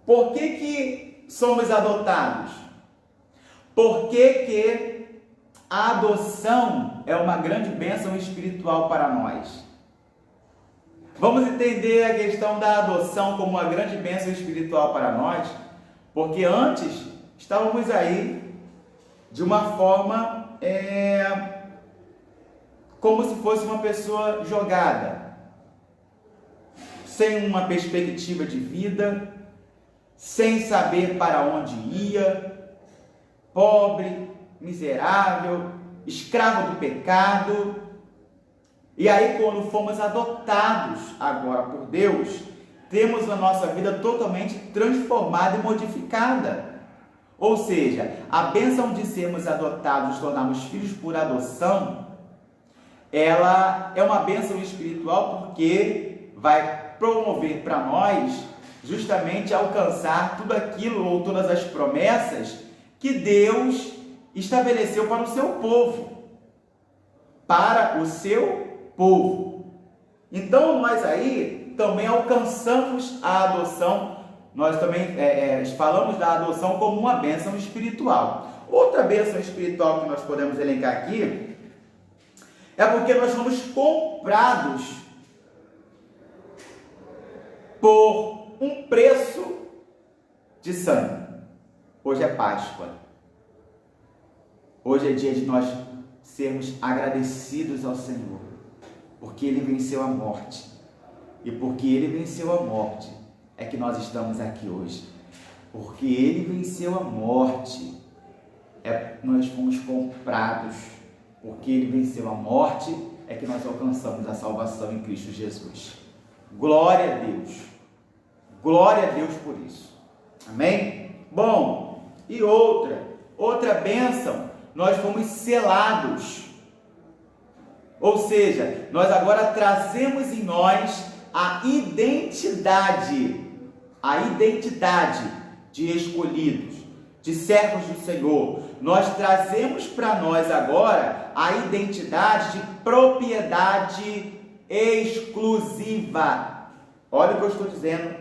Por que somos adotados? Porque a adoção é uma grande bênção espiritual para nós. Vamos entender a questão da adoção como uma grande bênção espiritual para nós, porque antes estávamos aí de uma forma como se fosse uma pessoa jogada, sem uma perspectiva de vida, sem saber para onde ia, pobre, miserável, escravo do pecado. E aí, quando fomos adotados agora por Deus, temos a nossa vida totalmente transformada e modificada. Ou seja, a bênção de sermos adotados, nos tornarmos filhos por adoção, ela é uma bênção espiritual porque vai promover para nós justamente alcançar tudo aquilo ou todas as promessas que Deus estabeleceu para o seu povo. Para o seu povo. Então nós aí também alcançamos a adoção, nós também falamos da adoção como uma bênção espiritual. Outra bênção espiritual que nós podemos elencar aqui é porque nós fomos comprados por um preço de sangue. Hoje é Páscoa. Hoje é dia de nós sermos agradecidos ao Senhor, porque Ele venceu a morte. E porque Ele venceu a morte, é que nós estamos aqui hoje. Porque Ele venceu a morte, nós fomos comprados. Porque Ele venceu a morte, é que nós alcançamos a salvação em Cristo Jesus. Glória a Deus. Glória a Deus por isso. Amém? Bom, e outra bênção, nós fomos selados. Ou seja, nós agora trazemos em nós a identidade a identidade de escolhidos, de servos do Senhor. Nós trazemos para nós agora a identidade de propriedade exclusiva. Olha o que eu estou dizendo.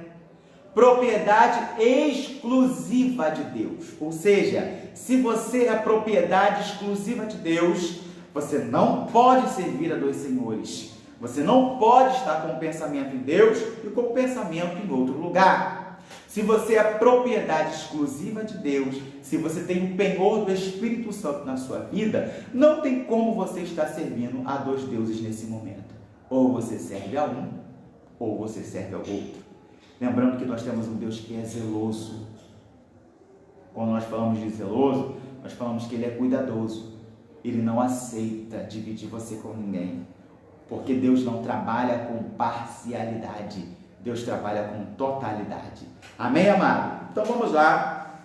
Propriedade exclusiva de Deus. Ou seja, se você é propriedade exclusiva de Deus, você não pode servir a dois senhores. Você não pode estar com o pensamento em Deus e com o pensamento em outro lugar. Se você é propriedade exclusiva de Deus, se você tem o penhor do Espírito Santo na sua vida, não tem como você estar servindo a dois deuses nesse momento. Ou você serve a um, ou você serve ao outro. Lembrando que nós temos um Deus que é zeloso. Quando nós falamos de zeloso, nós falamos que Ele é cuidadoso. Ele não aceita dividir você com ninguém. Porque Deus não trabalha com parcialidade. Deus trabalha com totalidade. Amém, amado? Então vamos lá.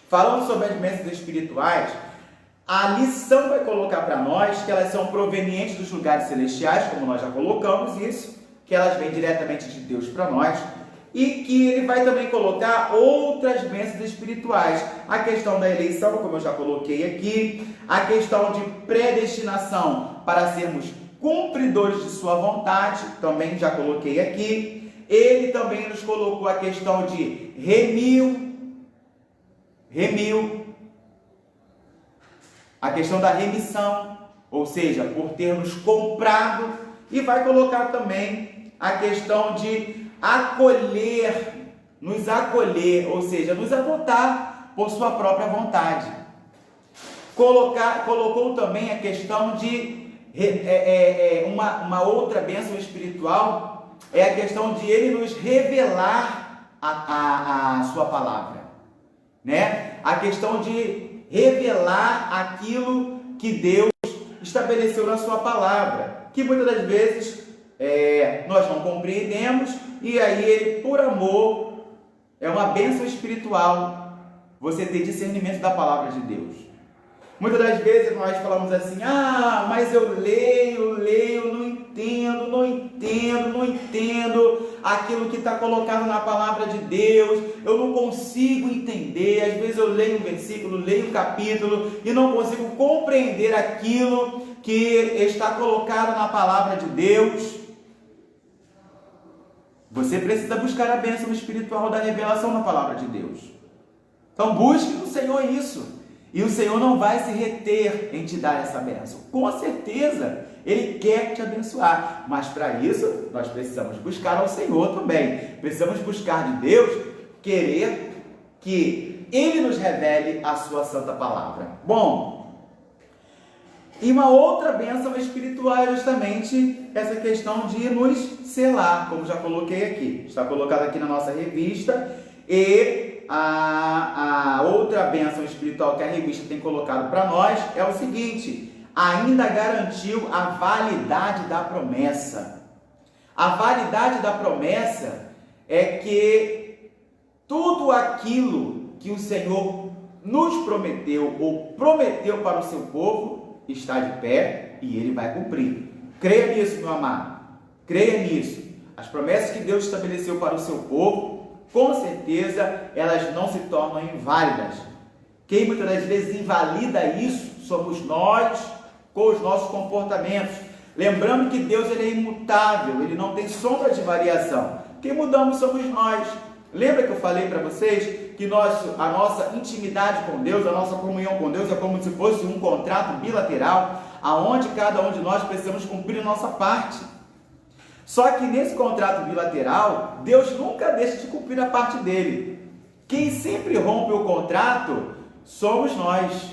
Falando sobre as bênçãos espirituais, a lição vai colocar para nós que elas são provenientes dos lugares celestiais, como nós já colocamos isso, que elas vêm diretamente de Deus para nós, e que ele vai também colocar outras bênçãos espirituais. A questão da eleição, como eu já coloquei aqui, a questão de predestinação para sermos cumpridores de sua vontade, também já coloquei aqui. Ele também nos colocou a questão de remil, a questão da remissão, ou seja, por ter nos comprado, e vai colocar também a questão de acolher, nos acolher, ou seja, nos adotar por sua própria vontade. Colocou também a questão de uma outra bênção espiritual, é a questão de ele nos revelar a sua palavra, né? A questão de revelar aquilo que Deus estabeleceu na sua palavra, que muitas das vezes nós não compreendemos, e aí ele, por amor, é uma bênção espiritual você ter discernimento da palavra de Deus. Muitas das vezes nós falamos assim, mas eu leio, não entendo aquilo que está colocado na palavra de Deus, eu não consigo entender. Às vezes eu leio um versículo, leio um capítulo e não consigo compreender aquilo que está colocado na palavra de Deus. Você precisa buscar a bênção espiritual da revelação na palavra de Deus. Então busque no Senhor isso. E o Senhor não vai se reter em te dar essa bênção. Com certeza, Ele quer te abençoar. Mas para isso, nós precisamos buscar ao Senhor também. Precisamos buscar de Deus, querer que Ele nos revele a sua santa palavra. Bom, e uma outra bênção espiritual é justamente essa questão de nos selar, como já coloquei aqui. Está colocado aqui na nossa revista. E a outra bênção espiritual que a revista tem colocado para nós é o seguinte: ainda garantiu a validade da promessa. A validade da promessa é que tudo aquilo que o Senhor nos prometeu ou prometeu para o seu povo está de pé e Ele vai cumprir. Creia nisso, meu amado. Creia nisso. As promessas que Deus estabeleceu para o seu povo, com certeza, elas não se tornam inválidas. Quem muitas das vezes invalida isso somos nós, com os nossos comportamentos. Lembrando que Deus ele é imutável, Ele não tem sombra de variação. Quem mudamos somos nós. Lembra que eu falei para vocês que a nossa intimidade com Deus, a nossa comunhão com Deus é como se fosse um contrato bilateral, aonde cada um de nós precisamos cumprir a nossa parte. Só que nesse contrato bilateral, Deus nunca deixa de cumprir a parte dele. Quem sempre rompe o contrato somos nós.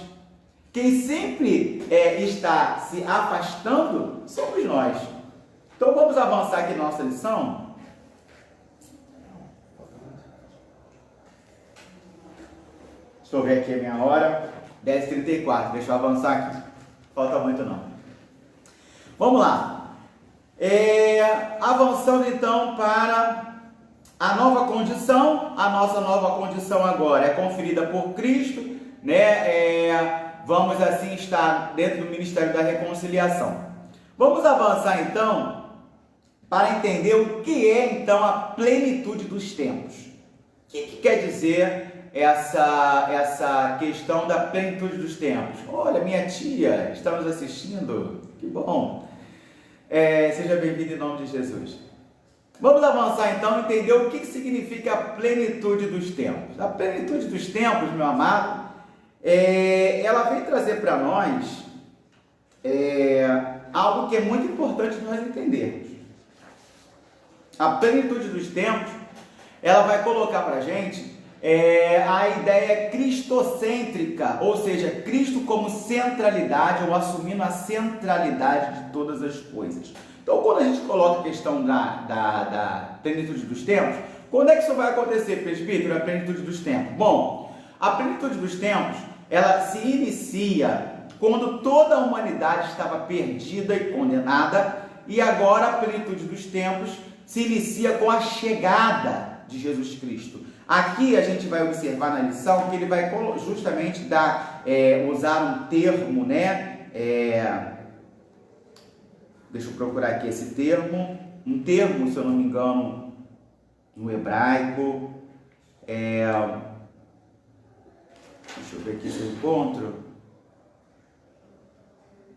Quem sempre está se afastando somos nós. Então vamos avançar aqui na nossa lição. Deixa eu ver aqui a minha hora. 10h34. Deixa eu avançar aqui. Falta muito não. Vamos lá. Avançando então para a nova condição. A nossa nova condição agora é conferida por Cristo, né? Vamos assim estar dentro do ministério da reconciliação. Vamos avançar então para entender o que é então a plenitude dos tempos. que quer dizer essa questão da plenitude dos tempos? Olha, minha tia está nos assistindo, que bom. Seja bem-vindo em nome de Jesus. Vamos avançar então e entender o que significa a plenitude dos tempos. A plenitude dos tempos, meu amado, ela vem trazer para nós algo que é muito importante nós entendermos. A plenitude dos tempos, ela vai colocar para a gente a ideia cristocêntrica, ou seja, Cristo como centralidade, ou assumindo a centralidade de todas as coisas. Então, quando a gente coloca a questão da plenitude dos tempos, quando é que isso vai acontecer, presbítero, a plenitude dos tempos? Bom, a plenitude dos tempos, ela se inicia quando toda a humanidade estava perdida e condenada, e agora a plenitude dos tempos se inicia com a chegada de Jesus Cristo. Aqui a gente vai observar na lição que ele vai justamente usar um termo, né? Deixa eu procurar aqui esse termo. Um termo, se eu não me engano, no hebraico. Deixa eu ver aqui se eu encontro.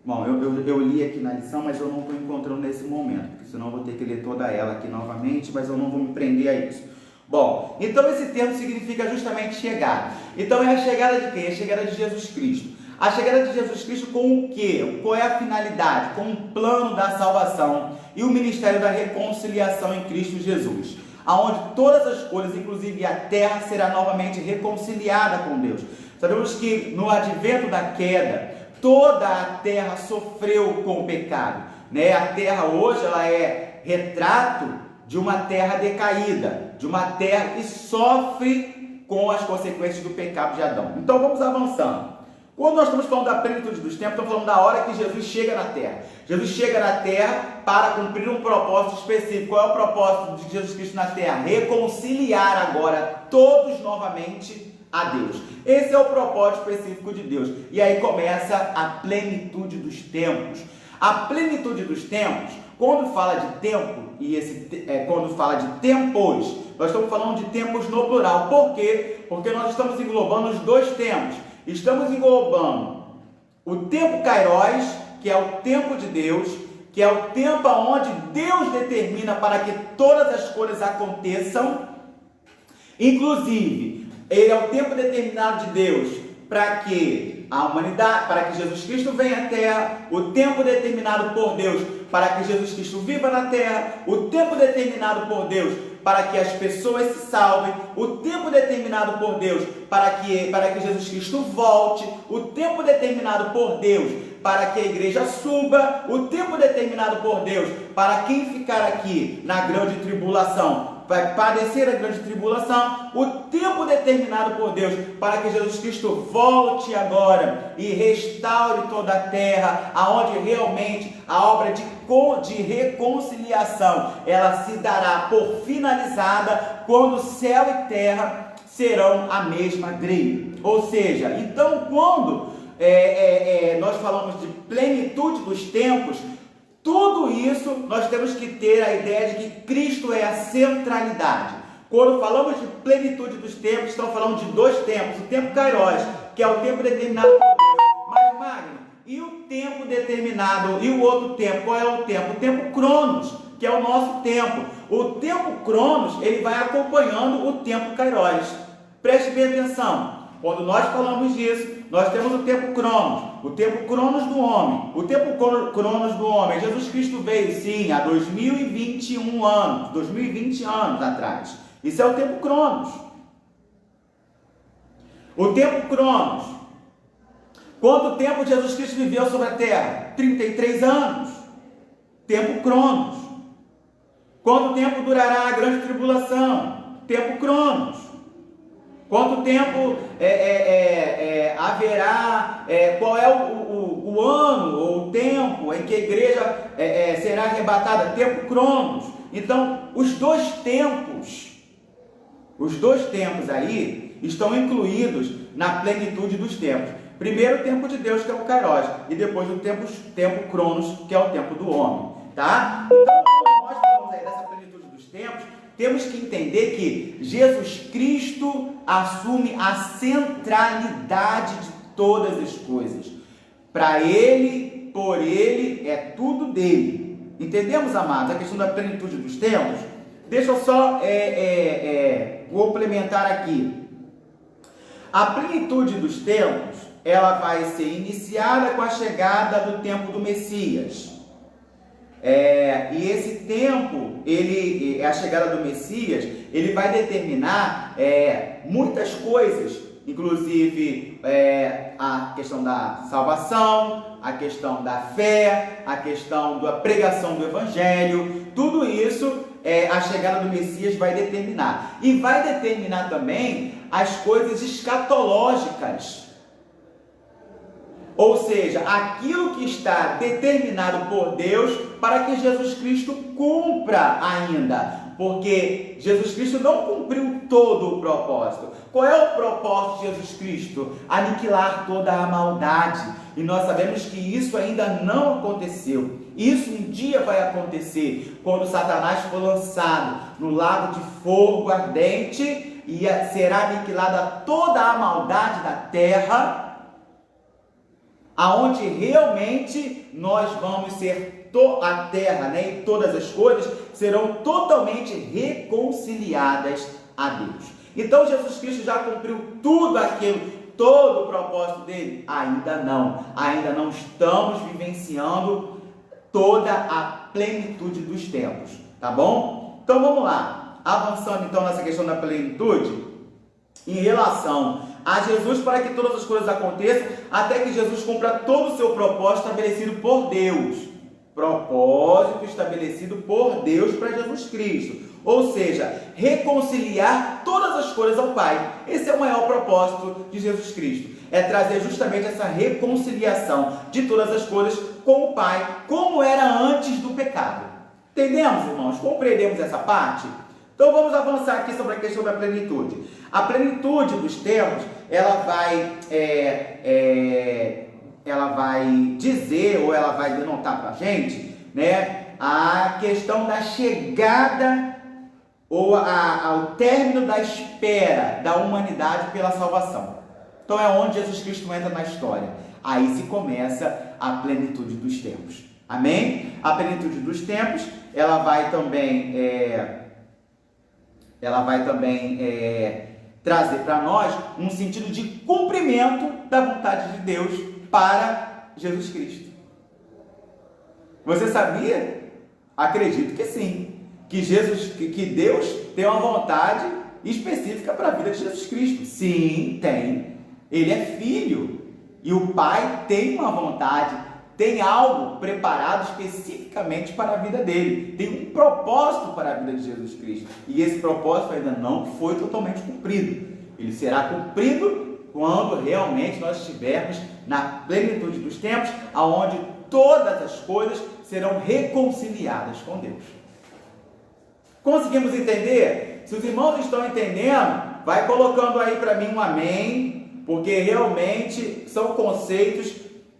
Bom, eu li aqui na lição, mas eu não estou encontrando nesse momento, porque senão eu vou ter que ler toda ela aqui novamente, mas eu não vou me prender a isso. Bom, então esse termo significa justamente chegada. Então é a chegada de quem? É a chegada de Jesus Cristo. A chegada de Jesus Cristo com o quê? Qual é a finalidade? Com o plano da salvação e o ministério da reconciliação em Cristo Jesus, aonde todas as coisas, inclusive a terra, será novamente reconciliada com Deus. Sabemos que no advento da queda, toda a terra sofreu com o pecado, né? A terra hoje ela é retrato de uma terra decaída, de uma terra que sofre com as consequências do pecado de Adão. Então vamos avançando. Quando nós estamos falando da plenitude dos tempos, estamos falando da hora que Jesus chega na terra. Jesus chega na terra para cumprir um propósito específico. Qual é o propósito de Jesus Cristo na terra? Reconciliar agora todos novamente a Deus. Esse é o propósito específico de Deus. E aí começa a plenitude dos tempos. A plenitude dos tempos, quando fala de tempo, quando fala de tempos, nós estamos falando de tempos no plural. Por quê? Porque nós estamos englobando os dois tempos. Estamos englobando o tempo Kairos, que é o tempo de Deus, que é o tempo onde Deus determina para que todas as coisas aconteçam. Inclusive, ele é o tempo determinado de Deus para que a humanidade, para que Jesus Cristo venha à terra, o tempo determinado por Deus para que Jesus Cristo viva na terra, o tempo determinado por Deus para que as pessoas se salvem, o tempo determinado por Deus para que Jesus Cristo volte, o tempo determinado por Deus para que a igreja suba, o tempo determinado por Deus para quem ficar aqui na grande tribulação vai padecer a grande tribulação, o tempo determinado por Deus para que Jesus Cristo volte agora e restaure toda a terra, aonde realmente a obra de reconciliação ela se dará por finalizada quando céu e terra serão a mesma grei. Ou seja, então quando nós falamos de plenitude dos tempos, tudo isso nós temos que ter a ideia de que Cristo é a centralidade. Quando falamos de plenitude dos tempos, estamos falando de dois tempos. O tempo Kairos, que é o tempo determinado por Deus. Mas, Magno, e o tempo determinado? E o outro tempo? Qual é o tempo? O tempo Cronos, que é o nosso tempo. O tempo Cronos, ele vai acompanhando o tempo Kairos. Preste bem atenção. Quando nós falamos disso, nós temos o tempo Cronos do homem. O tempo Cronos do homem, Jesus Cristo veio, sim, há 2020 anos atrás. Isso é o tempo Cronos. O tempo Cronos. Quanto tempo Jesus Cristo viveu sobre a terra? 33 anos. Tempo Cronos. Quanto tempo durará a grande tribulação? Tempo Cronos. Quanto tempo haverá, qual é o ano ou o tempo em que a igreja será arrebatada? Tempo Cronos. Então, os dois tempos aí estão incluídos na plenitude dos tempos. Primeiro o tempo de Deus, que é o Kairos, e depois o tempo Cronos, que é o tempo do homem, tá? Então, quando nós falamos aí dessa plenitude dos tempos, temos que entender que Jesus Cristo assume a centralidade de todas as coisas. Para Ele, por Ele, é tudo dele. Entendemos, amados, a questão da plenitude dos tempos? Deixa eu só complementar aqui. A plenitude dos tempos, ela vai ser iniciada com a chegada do tempo do Messias. E esse tempo, a chegada do Messias, ele vai determinar muitas coisas, inclusive a questão da salvação, a questão da fé, a questão da pregação do Evangelho. Tudo isso a chegada do Messias vai determinar. E vai determinar também as coisas escatológicas. Ou seja, aquilo que está determinado por Deus para que Jesus Cristo cumpra ainda. Porque Jesus Cristo não cumpriu todo o propósito. Qual é o propósito de Jesus Cristo? Aniquilar toda a maldade. E nós sabemos que isso ainda não aconteceu. Isso um dia vai acontecer, quando Satanás for lançado no lago de fogo ardente e será aniquilada toda a maldade da terra, aonde realmente nós vamos ser, a terra, e todas as coisas serão totalmente reconciliadas a Deus. Então Jesus Cristo já cumpriu tudo aquilo, todo o propósito dele? Ainda não estamos vivenciando toda a plenitude dos tempos, tá bom? Então vamos lá, avançando então nessa questão da plenitude, em relação a Jesus, para que todas as coisas aconteçam, até que Jesus cumpra todo o seu propósito estabelecido por Deus. Propósito estabelecido por Deus para Jesus Cristo. Ou seja, reconciliar todas as coisas ao Pai. Esse é o maior propósito de Jesus Cristo. É trazer justamente essa reconciliação de todas as coisas com o Pai, como era antes do pecado. Entendemos, irmãos? Compreendemos essa parte? Então vamos avançar aqui sobre a questão da plenitude. A plenitude dos tempos, ela vai dizer, ou ela vai denotar para a gente, a questão da chegada ou ao término da espera da humanidade pela salvação. Então é onde Jesus Cristo entra na história. Aí se começa a plenitude dos tempos. Amém? A plenitude dos tempos, ela vai também trazer para nós um sentido de cumprimento da vontade de Deus para Jesus Cristo. Você sabia? Acredito que sim. Que Deus tem uma vontade específica para a vida de Jesus Cristo. Sim, tem. Ele é filho. E o Pai tem uma vontade, tem algo preparado especificamente para a vida dele. Tem um propósito para a vida de Jesus Cristo. E esse propósito ainda não foi totalmente cumprido. Ele será cumprido quando realmente nós estivermos na plenitude dos tempos, aonde todas as coisas serão reconciliadas com Deus. Conseguimos entender? Se os irmãos estão entendendo, vai colocando aí para mim um amém, porque realmente são conceitos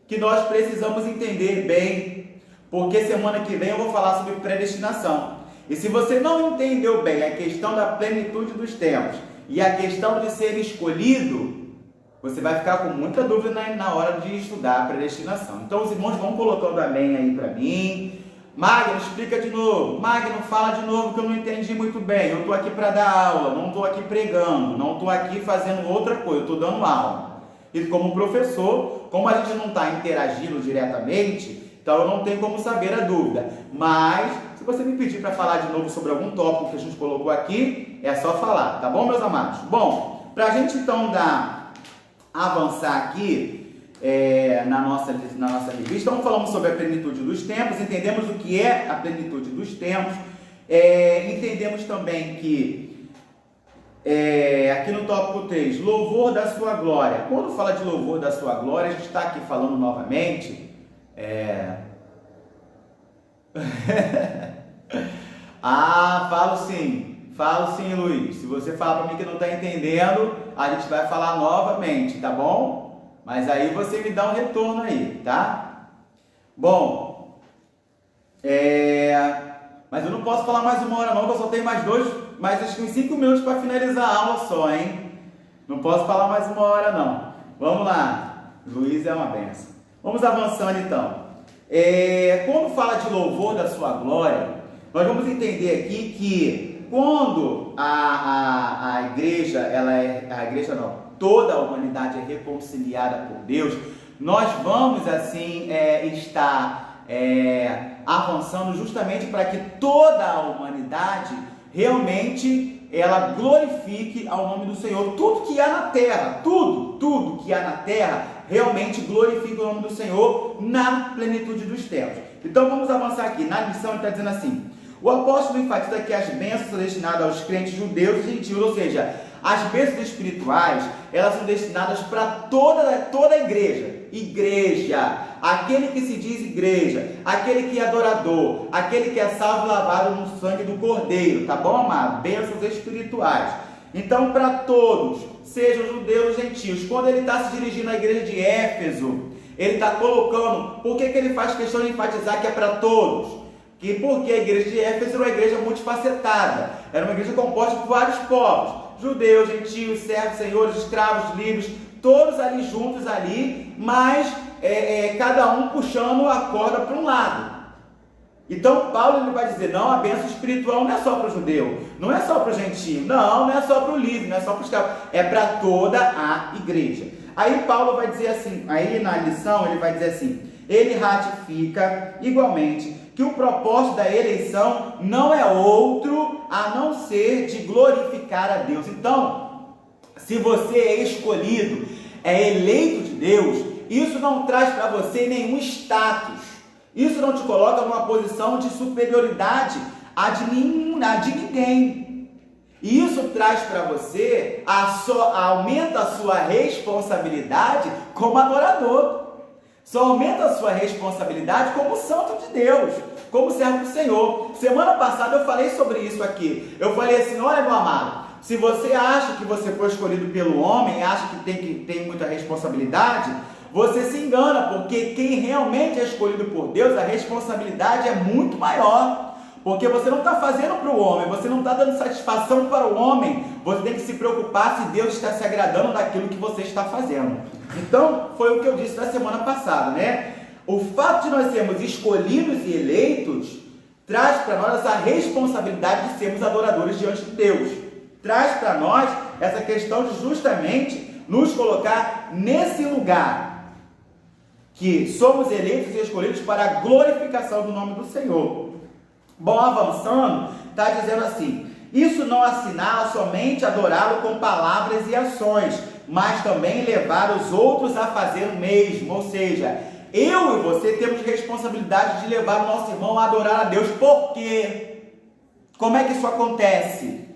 que nós precisamos entender bem, porque semana que vem eu vou falar sobre predestinação. E se você não entendeu bem a questão da plenitude dos tempos e a questão de ser escolhido, você vai ficar com muita dúvida na hora de estudar a predestinação. Então os irmãos vão colocando amém aí para mim. Magno, explica de novo. Magno, fala de novo que eu não entendi muito bem. Eu estou aqui para dar aula, não estou aqui pregando, não estou aqui fazendo outra coisa, eu estou dando aula. E como professor, como a gente não está interagindo diretamente, então eu não tenho como saber a dúvida. Mas, se você me pedir para falar de novo sobre algum tópico que a gente colocou aqui, é só falar, tá bom, meus amados? Bom, para a gente então avançar aqui na nossa revista, então falamos sobre a plenitude dos tempos, entendemos o que é a plenitude dos tempos, entendemos também que aqui no tópico 3, louvor da sua glória. Quando fala de louvor da sua glória, a gente está aqui falando novamente falo sim, Luiz. Se você falar para mim que não está entendendo, a gente vai falar novamente, tá bom? Mas aí você me dá um retorno aí, tá? Bom, Mas eu não posso falar mais 1 hora não, que eu só tenho mais acho que uns 5 minutos para finalizar a aula só, hein? Não posso falar mais 1 hora não. Vamos lá. Luiz é uma benção. Vamos avançando então. Quando fala de louvor da sua glória, nós vamos entender aqui que quando a igreja, toda a humanidade é reconciliada por Deus, nós vamos assim estar avançando justamente para que toda a humanidade realmente ela glorifique ao nome do Senhor. Tudo que há na terra, tudo que há na terra realmente glorifica o nome do Senhor na plenitude dos tempos. Então vamos avançar aqui. Na lição ele está dizendo assim: o apóstolo enfatiza que as bênçãos são destinadas aos crentes judeus e gentios, ou seja, as bênçãos espirituais, elas são destinadas para toda a igreja, aquele que se diz igreja, aquele que é adorador, aquele que é salvo e lavado no sangue do Cordeiro, tá bom, amado? Bênçãos espirituais. Então, para todos, sejam judeus ou gentios. Quando ele está se dirigindo à igreja de Éfeso, ele está colocando, por que ele faz questão de enfatizar que é para todos? Porque a igreja de Éfeso era uma igreja multifacetada, era uma igreja composta por vários povos, judeus, gentios, servos, senhores, escravos, livres, todos ali juntos ali, mas cada um puxando a corda para um lado. Então Paulo ele vai dizer, não, a bênção espiritual não é só para o judeu, não é só para o gentio, não é só para o livre, não é só para o escravo, é para toda a igreja. Aí Paulo vai dizer assim, aí na lição ele vai dizer assim, ele ratifica igualmente que o propósito da eleição não é outro a não ser de glorificar a Deus. Então, se você é escolhido, é eleito de Deus, isso não traz para você nenhum status, isso não te coloca numa posição de superioridade a de ninguém. Isso traz para você, aumenta a sua responsabilidade como adorador. Só aumenta a sua responsabilidade como santo de Deus, como servo do Senhor. Semana passada eu falei sobre isso aqui. Eu falei assim, olha meu amado, se você acha que você foi escolhido pelo homem, acha que tem muita responsabilidade, você se engana, porque quem realmente é escolhido por Deus, a responsabilidade é muito maior. Porque você não está fazendo para o homem, você não está dando satisfação para o homem, você tem que se preocupar se Deus está se agradando daquilo que você está fazendo. Então, foi o que eu disse na semana passada, né? O fato de nós sermos escolhidos e eleitos traz para nós essa responsabilidade de sermos adoradores diante de Deus. Traz para nós essa questão de justamente nos colocar nesse lugar que somos eleitos e escolhidos para a glorificação do nome do Senhor. Bom, avançando, está dizendo assim, isso não assinala somente adorá-lo com palavras e ações, mas também levar os outros a fazer o mesmo, ou seja, eu e você temos responsabilidade de levar o nosso irmão a adorar a Deus. Por quê? Como é que isso acontece?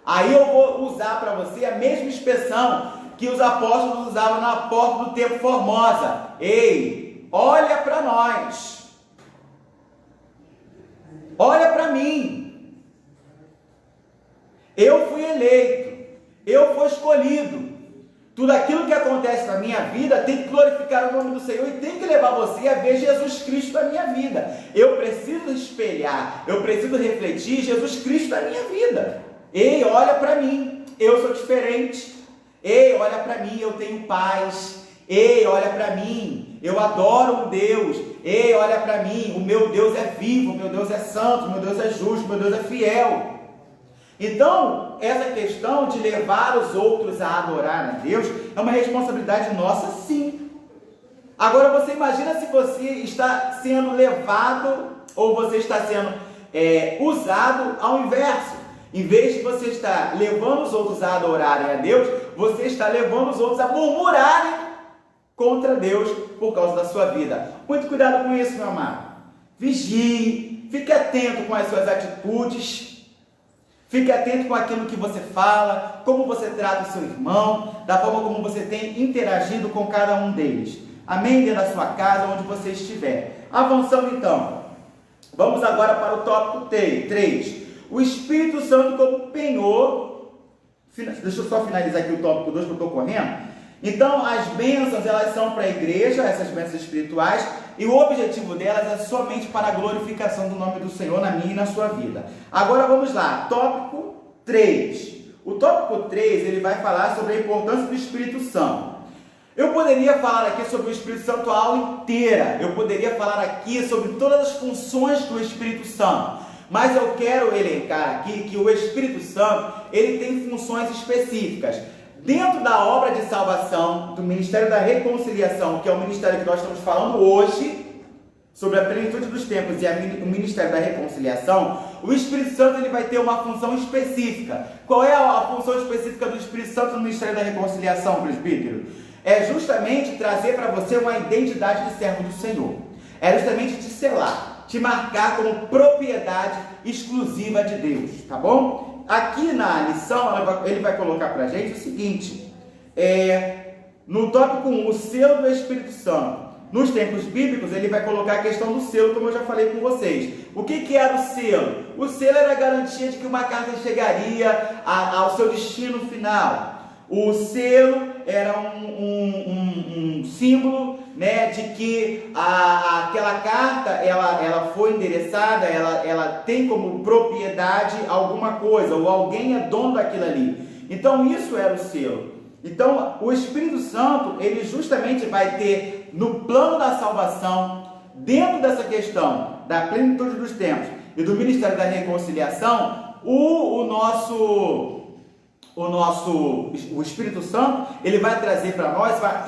Aí eu vou usar para você a mesma expressão que os apóstolos usavam na porta do Templo Formosa. Ei, olha para nós. Olha para mim. Eu fui eleito. Eu fui escolhido. Tudo aquilo que acontece na minha vida tem que glorificar o nome do Senhor e tem que levar você a ver Jesus Cristo na minha vida. Eu preciso espelhar, eu preciso refletir Jesus Cristo na minha vida. Ei, olha para mim, eu sou diferente. Ei, olha para mim, eu tenho paz. Ei, olha para mim, eu adoro um Deus. Ei, olha para mim, o meu Deus é vivo, o meu Deus é santo, o meu Deus é justo, o meu Deus é fiel. Então, essa questão de levar os outros a adorar a Deus é uma responsabilidade nossa, sim. Agora, você imagina se você está sendo levado ou você está sendo usado ao inverso. Em vez de você estar levando os outros a adorarem a Deus, você está levando os outros a murmurarem contra Deus por causa da sua vida. Muito cuidado com isso, meu amado. Vigie, fique atento com as suas atitudes. Fique atento com aquilo que você fala, como você trata o seu irmão, da forma como você tem interagido com cada um deles. Amém? Dentro da sua casa, onde você estiver. Avançando então. Vamos agora para o tópico 3. O Espírito Santo como penhor. Deixa eu só finalizar aqui o tópico 2, que eu estou correndo. Então, as bênçãos, elas são para a igreja, essas bênçãos espirituais, e o objetivo delas é somente para a glorificação do nome do Senhor na minha e na sua vida. Agora vamos lá, tópico 3. O tópico 3, ele vai falar sobre a importância do Espírito Santo. Eu poderia falar aqui sobre o Espírito Santo a aula inteira, eu poderia falar aqui sobre todas as funções do Espírito Santo, mas eu quero elencar aqui que o Espírito Santo, ele tem funções específicas. Dentro da obra de salvação, do Ministério da Reconciliação, que é o ministério que nós estamos falando hoje, sobre a plenitude dos tempos e o Ministério da Reconciliação, o Espírito Santo ele vai ter uma função específica. Qual é a função específica do Espírito Santo no Ministério da Reconciliação, presbítero? É justamente trazer para você uma identidade de servo do Senhor. É justamente te selar, te marcar como propriedade exclusiva de Deus, tá bom? Aqui na lição, ele vai colocar para a gente o seguinte, no tópico 1, o selo do Espírito Santo. Nos tempos bíblicos, ele vai colocar a questão do selo, como eu já falei com vocês. O que era o selo? O selo era a garantia de que uma carta chegaria ao seu destino final. O selo era um símbolo, né, de que aquela carta ela foi endereçada, ela tem como propriedade alguma coisa, ou alguém é dono daquilo ali. Então isso era o selo. Então o Espírito Santo, ele justamente vai ter no plano da salvação, dentro dessa questão da plenitude dos tempos e do Ministério da Reconciliação, o Espírito Santo, ele vai trazer para nós uma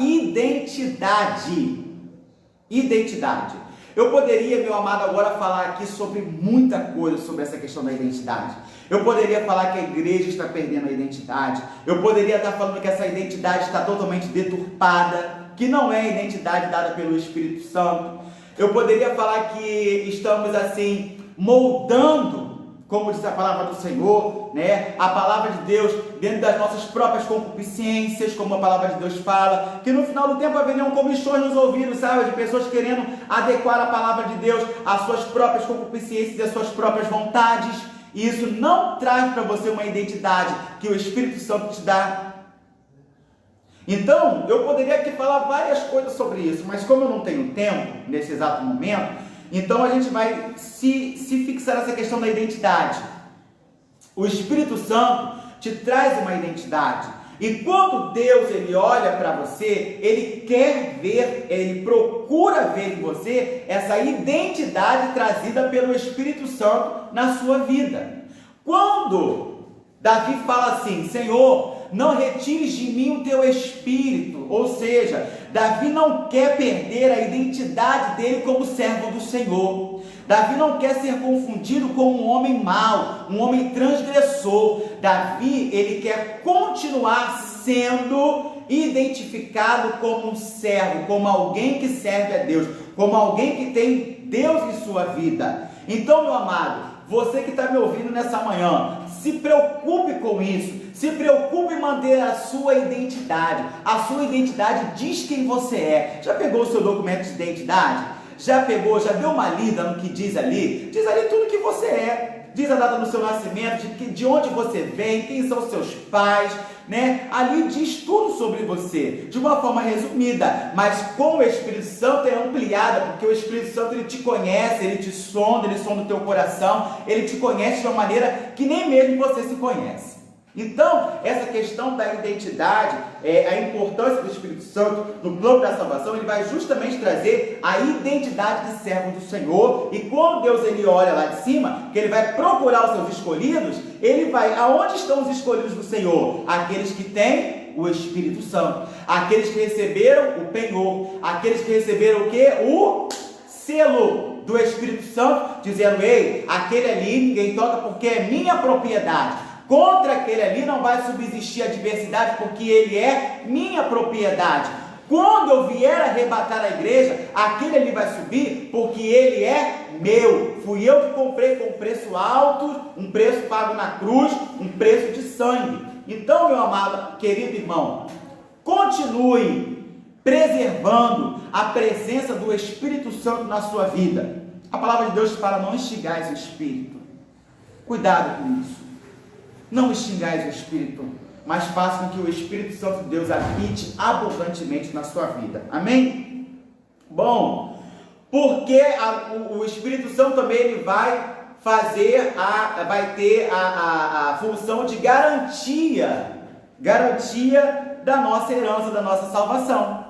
identidade. Eu poderia, meu amado, agora falar aqui sobre muita coisa sobre essa questão da identidade. Eu poderia falar que a igreja está perdendo a identidade. Eu poderia estar falando que essa identidade está totalmente deturpada, que não é a identidade dada pelo Espírito Santo. Eu poderia falar que estamos assim moldando, como diz a palavra do Senhor, né? A palavra de Deus dentro das nossas próprias concupiscências, como a palavra de Deus fala, que no final do tempo haveriam comichões nos ouvidos, sabe? De pessoas querendo adequar a palavra de Deus às suas próprias concupiscências e às suas próprias vontades. E isso não traz para você uma identidade que o Espírito Santo te dá. Então, eu poderia aqui falar várias coisas sobre isso, mas como eu não tenho tempo nesse exato momento, então a gente vai se fixar nessa questão da identidade. O Espírito Santo te traz uma identidade. E quando Deus ele olha para você, ele quer ver, ele procura ver em você essa identidade trazida pelo Espírito Santo na sua vida. Quando Davi fala assim, Senhor, não retires de mim o teu espírito, ou seja, Davi não quer perder a identidade dele como servo do Senhor. Davi não quer ser confundido com um homem mau, um homem transgressor. Davi, ele quer continuar sendo identificado como um servo, como alguém que serve a Deus, como alguém que tem Deus em sua vida. Então, meu amado, você que está me ouvindo nessa manhã, se preocupe com isso, se preocupe em manter a sua identidade. A sua identidade diz quem você é. Já pegou o seu documento de identidade? Já pegou, já deu uma lida no que diz ali? Diz ali tudo que você é. Diz a data do seu nascimento, de onde você vem, quem são os seus pais, né? Ali diz tudo sobre você, de uma forma resumida, mas com o Espírito Santo é ampliada, porque o Espírito Santo ele te conhece, ele te sonda, ele sonda o teu coração, ele te conhece de uma maneira que nem mesmo você se conhece. Então, essa questão da identidade, a importância do Espírito Santo no plano da salvação, ele vai justamente trazer a identidade de servo do Senhor. E quando Deus ele olha lá de cima, que ele vai procurar os seus escolhidos, ele vai, aonde estão os escolhidos do Senhor? Aqueles que têm o Espírito Santo, aqueles que receberam o penhor, aqueles que receberam o quê? O selo do Espírito Santo, dizendo, ei, aquele ali ninguém toca porque é minha propriedade. Contra aquele ali não vai subsistir adversidade, porque ele é minha propriedade. Quando eu vier arrebatar a igreja, aquele ali vai subir, porque ele é meu. Fui eu que comprei com um preço alto, um preço pago na cruz, um preço de sangue. Então, meu amado, querido irmão, continue preservando a presença do Espírito Santo na sua vida. A palavra de Deus fala, não instigais o Espírito. Cuidado com isso. Não extingais o Espírito, mas façam que o Espírito Santo de Deus habite abundantemente na sua vida. Amém? Bom, porque o Espírito Santo também ele vai ter a função de garantia da nossa herança, da nossa salvação.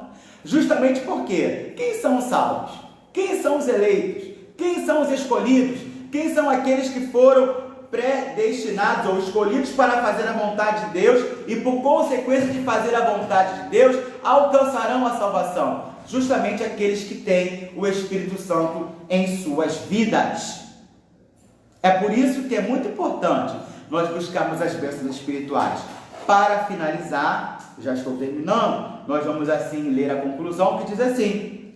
Justamente porque quem são os salvos? Quem são os eleitos? Quem são os escolhidos? Quem são aqueles que foram predestinados ou escolhidos para fazer a vontade de Deus e por consequência de fazer a vontade de Deus alcançarão a salvação? Justamente aqueles que têm o Espírito Santo em suas vidas. É por isso que é muito importante nós buscarmos as bênçãos espirituais. Para finalizar, já estou terminando, nós vamos assim ler a conclusão que diz assim: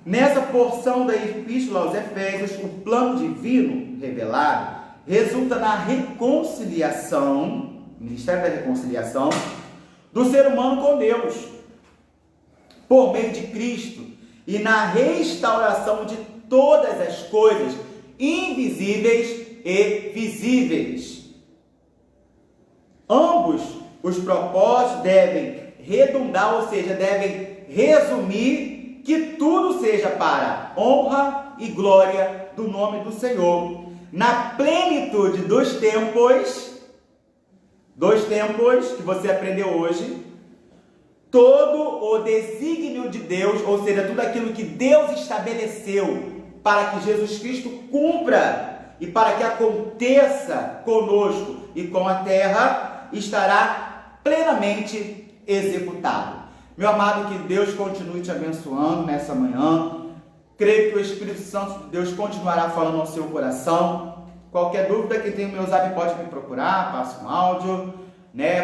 nessa porção da Epístola aos Efésios, o plano divino revelado resulta na reconciliação, ministério da reconciliação, do ser humano com Deus, por meio de Cristo, e na restauração de todas as coisas, invisíveis e visíveis. Ambos os propósitos devem redundar, ou seja, devem resumir que tudo seja para honra e glória do nome do Senhor. Na plenitude dos tempos que você aprendeu hoje, todo o desígnio de Deus, ou seja, tudo aquilo que Deus estabeleceu para que Jesus Cristo cumpra e para que aconteça conosco e com a terra, estará plenamente executado. Meu amado, que Deus continue te abençoando nessa manhã. Creio que o Espírito Santo de Deus continuará falando ao seu coração. Qualquer dúvida, quem tem o meu zap pode me procurar, passa um áudio,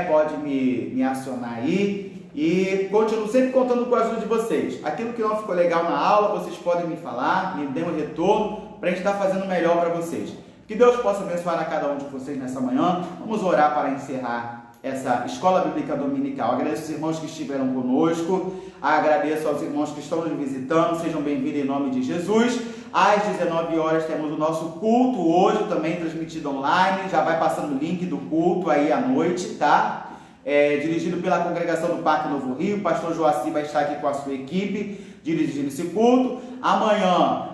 pode me acionar aí. E continuo sempre contando com a ajuda de vocês. Aquilo que não ficou legal na aula, vocês podem me falar, me dêem um retorno, para a gente estar fazendo melhor para vocês. Que Deus possa abençoar a cada um de vocês nessa manhã. Vamos orar para encerrar essa escola bíblica dominical. Agradeço os irmãos que estiveram conosco, agradeço aos irmãos que estão nos visitando, sejam bem-vindos em nome de Jesus. Às 19 horas temos o nosso culto hoje, também transmitido online, já vai passando o link do culto aí à noite, tá? Dirigido pela congregação do Parque Novo Rio. O pastor Joaci vai estar aqui com a sua equipe, dirigindo esse culto. Amanhã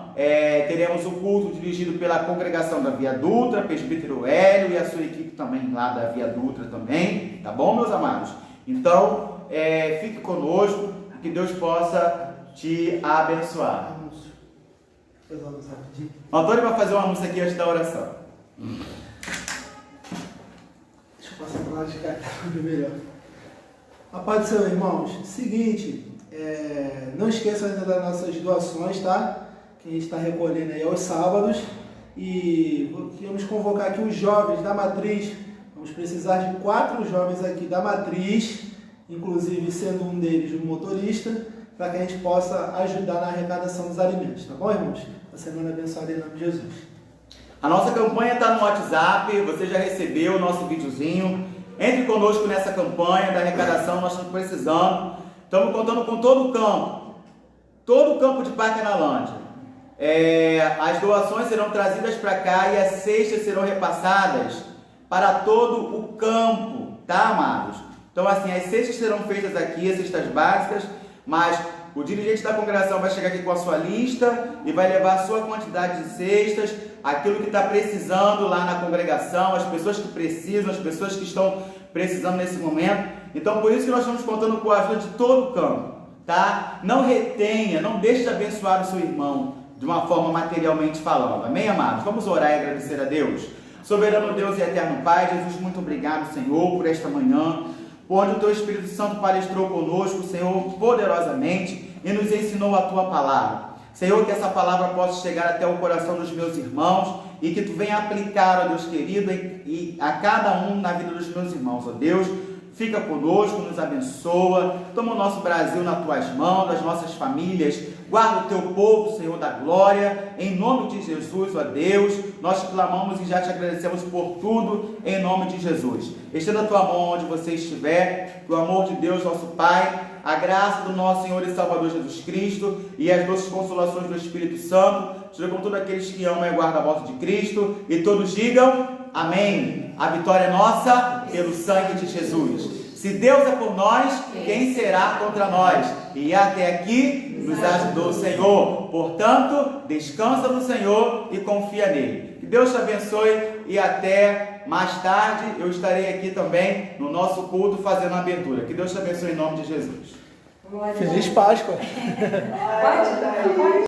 teremos o culto dirigido pela congregação da Via Dutra, presbítero Hélio e a sua equipe também lá da Via Dutra também, tá bom, meus amados? Então, fique conosco, que Deus possa te abençoar. O Antônio vai fazer um anúncio aqui antes da oração. Deixa eu passar para lá de cá, para melhor. A paz do Senhor, irmãos. Seguinte, não esqueçam ainda das nossas doações, tá? Que a gente está recolhendo aí aos sábados. E vamos convocar aqui os jovens da Matriz. Vamos precisar de 4 jovens aqui da Matriz, inclusive sendo um deles um motorista, para que a gente possa ajudar na arrecadação dos alimentos. Tá bom, irmãos? A semana abençoada em nome de Jesus. A nossa campanha está no WhatsApp, você já recebeu o nosso videozinho. Entre conosco nessa campanha da arrecadação, nós estamos precisando. Estamos contando com todo o campo de Parque Analândia. As doações serão trazidas para cá e as cestas serão repassadas para todo o campo, tá, amados? Então, assim, as cestas serão feitas aqui, as cestas básicas, mas o dirigente da congregação vai chegar aqui com a sua lista e vai levar a sua quantidade de cestas, aquilo que está precisando lá na congregação, as pessoas que precisam, as pessoas que estão precisando nesse momento. Então, por isso que nós estamos contando com a ajuda de todo o campo, tá? Não retenha, não deixe de abençoar o seu irmão de uma forma materialmente falando. Amém, amados? Vamos orar e agradecer a Deus. Soberano Deus e eterno Pai, Jesus, muito obrigado, Senhor, por esta manhã, onde o Teu Espírito Santo palestrou conosco, Senhor, poderosamente, e nos ensinou a Tua palavra. Senhor, que essa palavra possa chegar até o coração dos meus irmãos e que Tu venha aplicar, ó Deus querido, e a cada um na vida dos meus irmãos, ó Deus. Fica conosco, nos abençoa, toma o nosso Brasil nas Tuas mãos, as nossas famílias, guarda o Teu povo, Senhor da glória, em nome de Jesus, ó Deus, nós clamamos e já te agradecemos por tudo, em nome de Jesus. Estenda a Tua mão onde você estiver, que o amor de Deus, nosso Pai, a graça do nosso Senhor e Salvador Jesus Cristo e as doces consolações do Espírito Santo, seja com todos aqueles que amam e guardam a volta de Cristo, e todos digam amém. A vitória é nossa pelo sangue de Jesus. Se Deus é por nós, quem será contra nós? E até aqui nos ajudou o Senhor. Portanto, descansa no Senhor e confia nele. Que Deus te abençoe e até mais tarde eu estarei aqui também no nosso culto fazendo a abertura. Que Deus te abençoe em nome de Jesus. Feliz Páscoa!